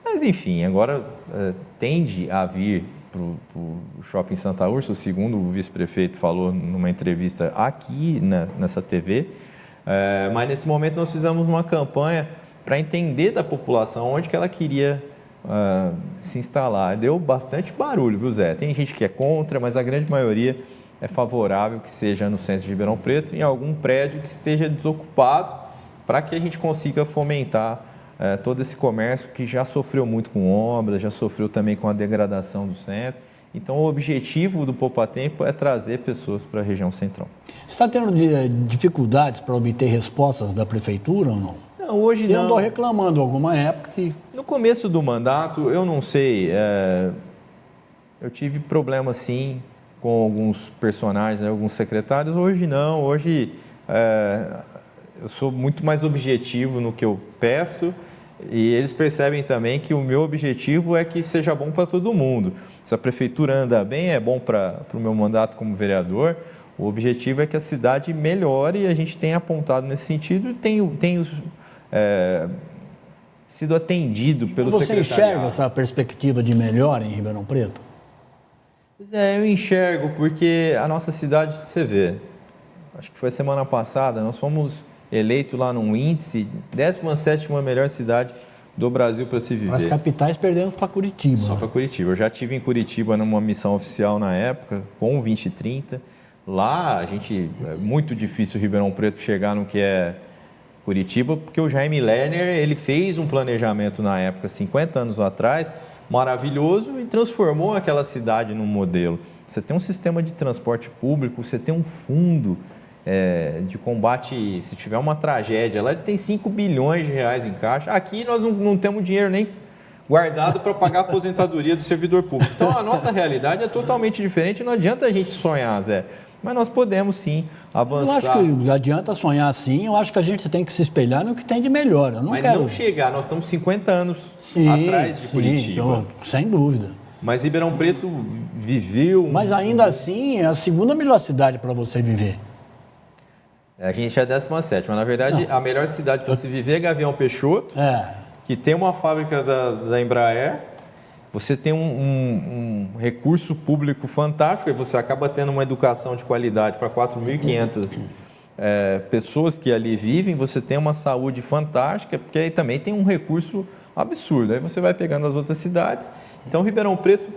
mas enfim, agora tende a vir para o shopping Santa Úrsula, segundo o vice-prefeito falou numa entrevista aqui nessa TV, mas nesse momento nós fizemos uma campanha para entender da população onde que ela queria se instalar. Deu bastante barulho, viu, Zé? Tem gente que é contra, mas a grande maioria é favorável que seja no centro de Ribeirão Preto, em algum prédio que esteja desocupado, para que a gente consiga fomentar todo esse comércio que já sofreu muito com obras, já sofreu também com a degradação do centro. Então, o objetivo do Poupa Tempo é trazer pessoas para a região central. Você está tendo dificuldades para obter respostas da prefeitura ou não? Não, hoje Você não. andou reclamando alguma época que... No começo do mandato, eu não sei, eu tive problema sim com alguns personagens, né, alguns secretários. Hoje não, hoje eu sou muito mais objetivo no que eu peço e eles percebem também que o meu objetivo é que seja bom para todo mundo. Se a prefeitura anda bem, é bom para o meu mandato como vereador. O objetivo é que a cidade melhore e a gente tem apontado nesse sentido e tem sido atendido pelo secretariado. Você enxerga essa perspectiva de melhora em Ribeirão Preto? Eu enxergo porque a nossa cidade, você vê, acho que foi semana passada, nós fomos eleitos lá num índice, 17ª melhor cidade do Brasil para se viver. As capitais perdemos para Curitiba. Só para Curitiba. Eu já estive em Curitiba numa missão oficial na época, com o 2030. Lá, é muito difícil o Ribeirão Preto chegar no que é Curitiba, porque o Jaime Lerner, ele fez um planejamento na época, 50 anos atrás, maravilhoso, e transformou aquela cidade num modelo. Você tem um sistema de transporte público, você tem um fundo de combate, se tiver uma tragédia, lá tem 5 bilhões de reais em caixa. Aqui nós não temos dinheiro nem guardado para pagar a aposentadoria do servidor público. Então a nossa realidade é totalmente diferente, não adianta a gente sonhar, Zé. Mas nós podemos sim avançar. Eu acho que adianta sonhar assim, eu acho que a gente tem que se espelhar no que tem de melhor. Eu não Mas quero... não chegar, nós estamos 50 anos atrás de Curitiba. Sem dúvida. Mas Ribeirão Preto viveu... Mas ainda assim é a segunda melhor cidade para você viver. A gente é a 17ª, mas na verdade a melhor cidade para se viver é Gavião Peixoto, que tem uma fábrica da Embraer, você tem um recurso público fantástico e você acaba tendo uma educação de qualidade para 4.500 pessoas que ali vivem, você tem uma saúde fantástica, porque aí também tem um recurso absurdo. Aí você vai pegando as outras cidades. Então, Ribeirão Preto,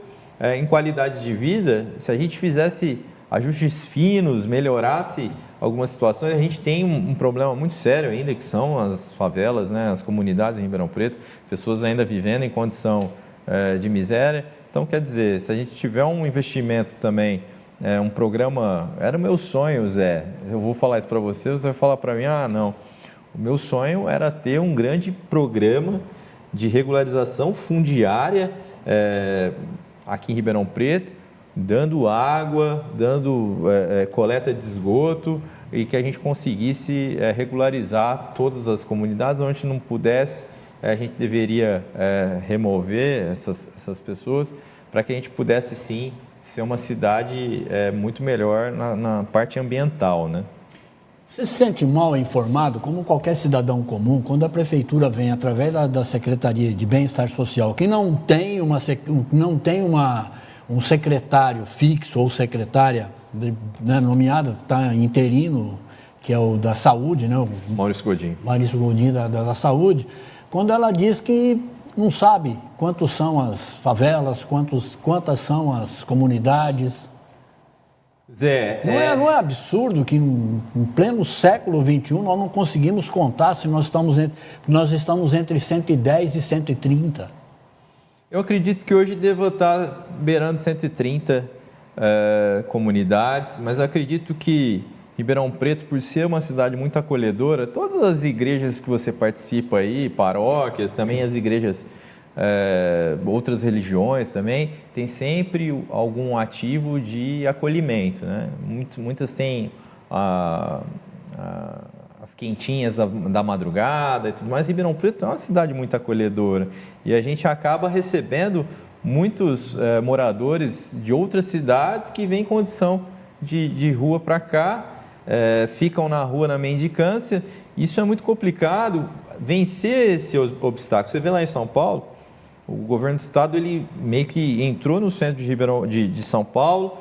em qualidade de vida, se a gente fizesse ajustes finos, melhorasse algumas situações, a gente tem um problema muito sério ainda, que são as favelas, né, as comunidades em Ribeirão Preto, pessoas ainda vivendo em condição de miséria. Então, quer dizer, se a gente tiver um investimento também, um programa... Era o meu sonho, Zé. Eu vou falar isso para você vai falar para mim, não. O meu sonho era ter um grande programa de regularização fundiária aqui em Ribeirão Preto, dando água, dando coleta de esgoto e que a gente conseguisse regularizar todas as comunidades. Onde não pudesse, a gente deveria remover essas pessoas para que a gente pudesse, sim, ser uma cidade muito melhor na parte ambiental, né? Você se sente mal informado, como qualquer cidadão comum, quando a prefeitura vem, através da Secretaria de Bem-Estar Social, que não tem um secretário fixo ou secretária, né, nomeada, está interino, que é o da saúde, né? Maurício Godinho. Maurício Godinho da saúde, quando ela diz que não sabe quantos são as favelas, quantas são as comunidades. Zé, não é absurdo que em pleno século XXI nós não conseguimos contar se nós estamos entre 110 e 130. Eu acredito que hoje deva estar beirando 130 comunidades, mas eu acredito que Ribeirão Preto, por ser uma cidade muito acolhedora, todas as igrejas que você participa aí, paróquias, também as igrejas, outras religiões também, tem sempre algum ativo de acolhimento, né? Muitas têm as quentinhas da madrugada e tudo mais. Ribeirão Preto é uma cidade muito acolhedora e a gente acaba recebendo muitos moradores de outras cidades que vêm em condição de rua para cá, ficam na rua na mendicância. Isso é muito complicado, vencer esse obstáculo. Você vê lá em São Paulo, o governo do estado ele meio que entrou no centro de São Paulo,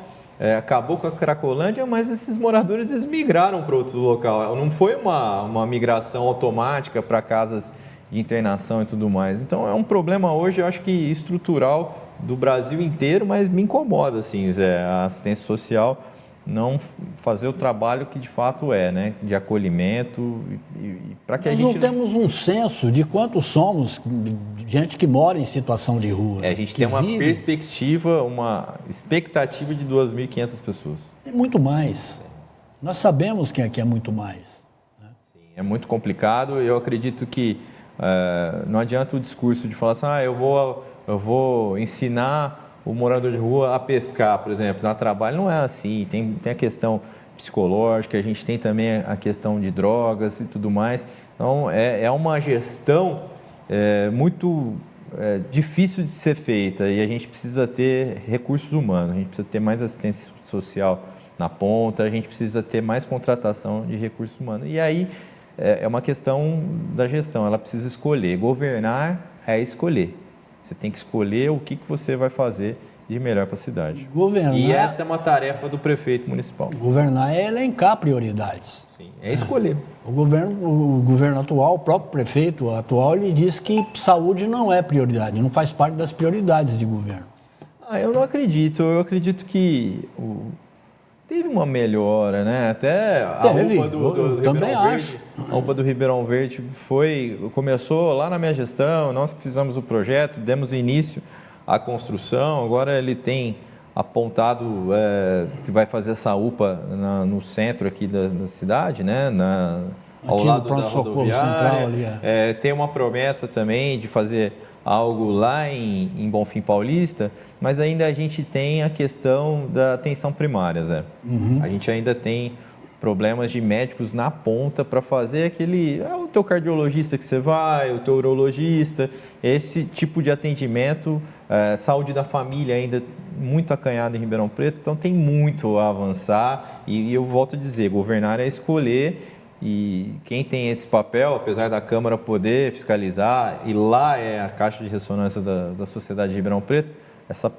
acabou com a Cracolândia, mas esses moradores eles migraram para outro local. Não foi uma migração automática para casas de internação e tudo mais. Então é um problema hoje, eu acho que estrutural do Brasil inteiro, mas me incomoda, assim, Zé, a assistência social não fazer o trabalho que de fato né, de acolhimento e para que Nós a gente... não temos um censo de quantos somos gente que mora em situação de rua. A gente tem uma perspectiva, uma expectativa de 2.500 pessoas. É muito mais. Nós sabemos que aqui é muito mais. Né? Sim, é muito complicado. Eu acredito que não adianta o discurso de falar assim, eu vou ensinar o morador de rua a pescar, por exemplo, dar trabalho. Não é assim. Tem a questão psicológica, a gente tem também a questão de drogas e tudo mais. Então, é uma gestão muito difícil de ser feita e a gente precisa ter recursos humanos, a gente precisa ter mais assistência social na ponta, a gente precisa ter mais contratação de recursos humanos. E aí é uma questão da gestão, ela precisa escolher. Governar é escolher. Você tem que escolher o que você vai fazer de melhor para a cidade. Governar, e essa é uma tarefa do prefeito municipal. Governar é elencar prioridades. Sim, é escolher. O governo atual, o próprio prefeito atual, ele diz que saúde não é prioridade, não faz parte das prioridades de governo. Eu não acredito. Eu acredito que teve uma melhora, né? Até a UPA do também Ribeirão acho. Verde. A UPA do Ribeirão Verde começou lá na minha gestão, nós que fizemos o projeto, demos início à construção, agora ele tem apontado que vai fazer essa UPA no centro aqui da cidade, né? Ao lado da rodoviária. Ali, tem uma promessa também de fazer algo lá em Bonfim Paulista, mas ainda a gente tem a questão da atenção primária, Zé. A gente ainda tem problemas de médicos na ponta para fazer o teu cardiologista que você vai, o teu urologista, esse tipo de atendimento, saúde da família ainda muito acanhada em Ribeirão Preto, então tem muito a avançar e eu volto a dizer, governar é escolher. E quem tem esse papel, apesar da Câmara poder fiscalizar, e lá é a caixa de ressonância da sociedade de Ribeirão Preto,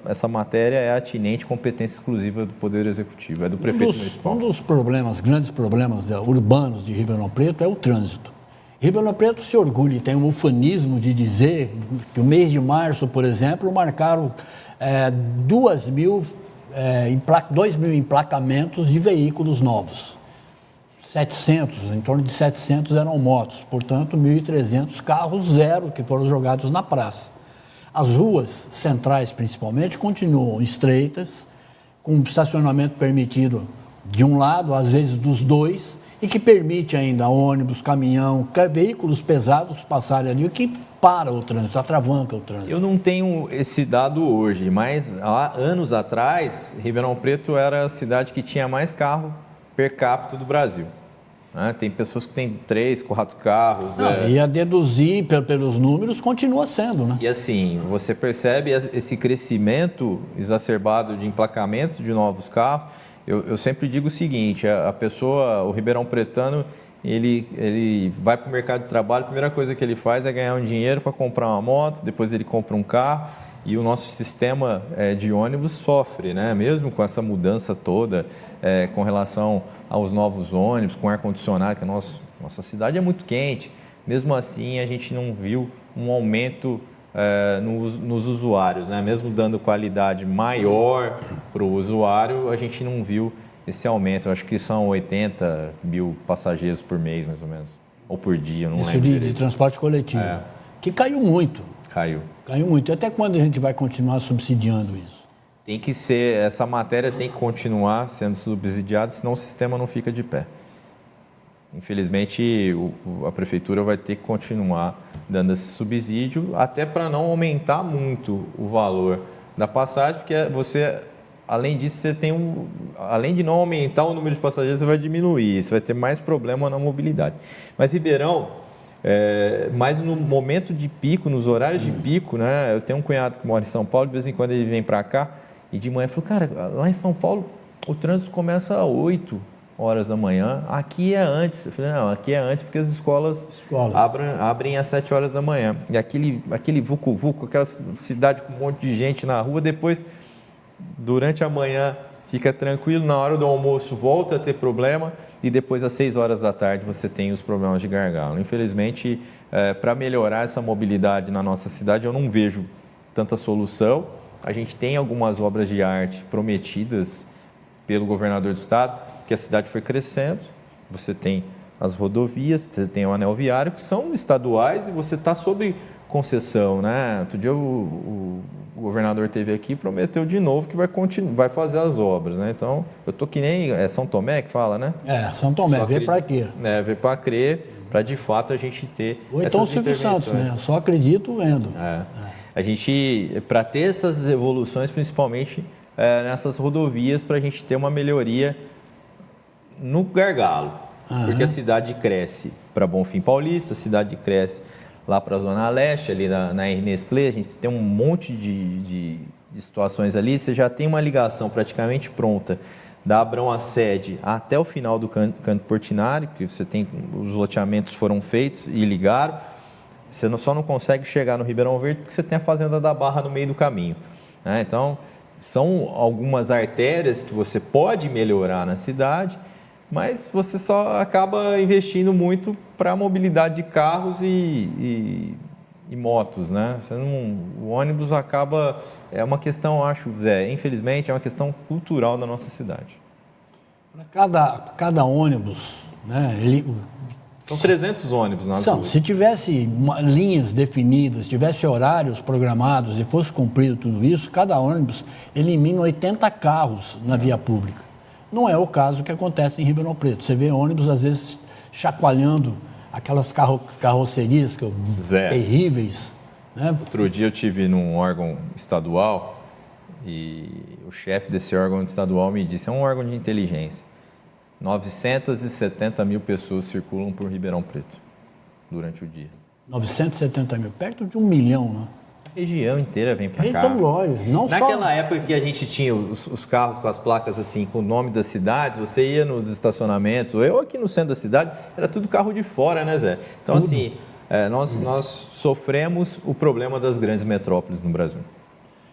essa matéria é atinente, competência exclusiva do Poder Executivo, é do prefeito municipal. Um dos grandes problemas urbanos de Ribeirão Preto é o trânsito. Ribeirão Preto se orgulha e tem um ufanismo de dizer que o mês de março, por exemplo, marcaram 2 mil emplacamentos de veículos novos. 700, em torno de 700 eram motos, portanto 1.300 carros zero que foram jogados na praça. As ruas centrais, principalmente, continuam estreitas, com estacionamento permitido de um lado, às vezes dos dois, e que permite ainda ônibus, caminhão, veículos pesados passarem ali, o que para o trânsito, atravanca o trânsito. Eu não tenho esse dado hoje, mas há anos atrás, Ribeirão Preto era a cidade que tinha mais carro per capita do Brasil. Tem pessoas que têm 3, 4 carros. E a deduzir pelos números continua sendo, né? E assim, você percebe esse crescimento exacerbado de emplacamentos de novos carros. Eu sempre digo o seguinte, o Ribeirão Pretano, ele vai para o mercado de trabalho, a primeira coisa que ele faz é ganhar um dinheiro para comprar uma moto, depois ele compra um carro. E o nosso sistema de ônibus sofre, né? Mesmo com essa mudança toda, com relação aos novos ônibus, com ar-condicionado, que nossa cidade é muito quente. Mesmo assim, a gente não viu um aumento nos usuários, né? Mesmo dando qualidade maior para o usuário, a gente não viu esse aumento. Eu acho que são 80 mil passageiros por mês, mais ou menos, ou por dia, não lembro. Isso de transporte coletivo, que caiu muito. Caiu muito. Até quando a gente vai continuar subsidiando isso? Tem que ser, essa matéria tem que continuar sendo subsidiada, senão o sistema não fica de pé. Infelizmente, a prefeitura vai ter que continuar dando esse subsídio, até para não aumentar muito o valor da passagem, porque você, além disso, você tem além de não aumentar o número de passageiros, você vai diminuir, você vai ter mais problema na mobilidade. Mas Ribeirão, mas no momento de pico, nos horários de pico, né? Eu tenho um cunhado que mora em São Paulo, de vez em quando ele vem para cá e de manhã falou, cara, lá em São Paulo o trânsito começa às 8 horas da manhã, aqui é antes. Eu falei, não, aqui é antes porque as escolas. Abrem às 7 horas da manhã. E aquele vucu-vucu, aquela cidade com um monte de gente na rua, depois, durante a manhã, fica tranquilo, na hora do almoço volta a ter problema. E depois, às 6 horas da tarde, você tem os problemas de gargalo. Infelizmente, para melhorar essa mobilidade na nossa cidade, eu não vejo tanta solução. A gente tem algumas obras de arte prometidas pelo governador do estado, que a cidade foi crescendo. Você tem as rodovias, você tem o anel viário, que são estaduais e você está sob concessão, né? Outro dia o governador esteve aqui e prometeu de novo que vai fazer as obras, né? Então, eu tô que nem São Tomé que fala, né? São Tomé, vê para quê? Vê para crer, para de fato a gente ter ou então o Silvio Santos, né? Eu só acredito vendo. A gente, para ter essas evoluções, principalmente nessas rodovias, para a gente ter uma melhoria no gargalo, porque a cidade cresce para Bonfim Paulista, a cidade cresce lá para a Zona Leste, ali na Nestlé, a gente tem um monte de situações ali, você já tem uma ligação praticamente pronta da Abrão à sede até o final do Canto Portinari, que você tem, os loteamentos foram feitos e ligaram, você só não consegue chegar no Ribeirão Verde porque você tem a Fazenda da Barra no meio do caminho, né? Então, São algumas artérias que você pode melhorar na cidade, mas você só acaba investindo muito para a mobilidade de carros e motos, né? O ônibus acaba... É uma questão, acho, Zé, infelizmente, é uma questão cultural da nossa cidade. Cada ônibus, né, São 300 ônibus nas ruas. Se tivesse linhas definidas, tivesse horários programados e fosse cumprido tudo isso, cada ônibus elimina 80 carros na via pública. Não é o caso que acontece em Ribeirão Preto. Você vê ônibus, às vezes, chacoalhando aquelas carrocerias terríveis. Né? Outro dia eu estive num órgão estadual e o chefe desse órgão estadual me disse, é um órgão de inteligência, 970 mil pessoas circulam por Ribeirão Preto durante o dia. 970 mil, perto de 1 milhão, né? A região inteira vem para cá. Então, não Naquela época que a gente tinha os carros com as placas assim, com o nome das cidades, você ia nos estacionamentos, ou eu aqui no centro da cidade, era tudo carro de fora, né, Zé? Então, tudo. Assim, nós sofremos o problema das grandes metrópoles no Brasil.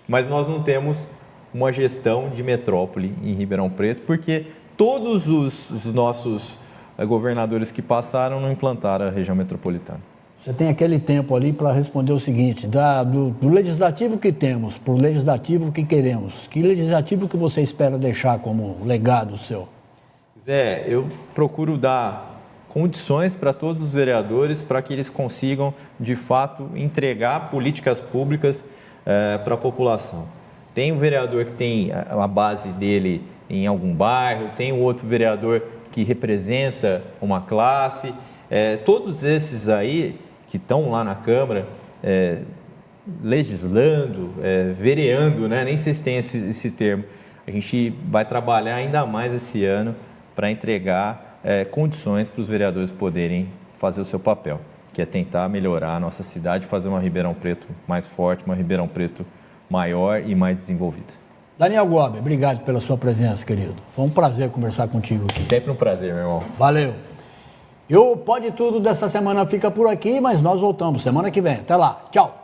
Mas nós não temos uma gestão de metrópole em Ribeirão Preto, porque todos os nossos governadores que passaram não implantaram a região metropolitana. Você tem aquele tempo ali para responder o seguinte, do legislativo que temos para o legislativo que queremos, que legislativo que você espera deixar como legado seu? Zé, eu procuro dar condições para todos os vereadores para que eles consigam, de fato, entregar políticas públicas para a população. Tem um vereador que tem a base dele em algum bairro, tem um outro vereador que representa uma classe, todos esses aí que estão lá na Câmara legislando, vereando, né? Nem sei se tem esse termo. A gente vai trabalhar ainda mais esse ano para entregar condições para os vereadores poderem fazer o seu papel, que é tentar melhorar a nossa cidade, fazer uma Ribeirão Preto mais forte, uma Ribeirão Preto maior e mais desenvolvida. Daniel Gobi, obrigado pela sua presença, querido. Foi um prazer conversar contigo aqui. Sempre um prazer, meu irmão. Valeu. E o Pode Tudo dessa semana fica por aqui, mas nós voltamos semana que vem. Até lá. Tchau.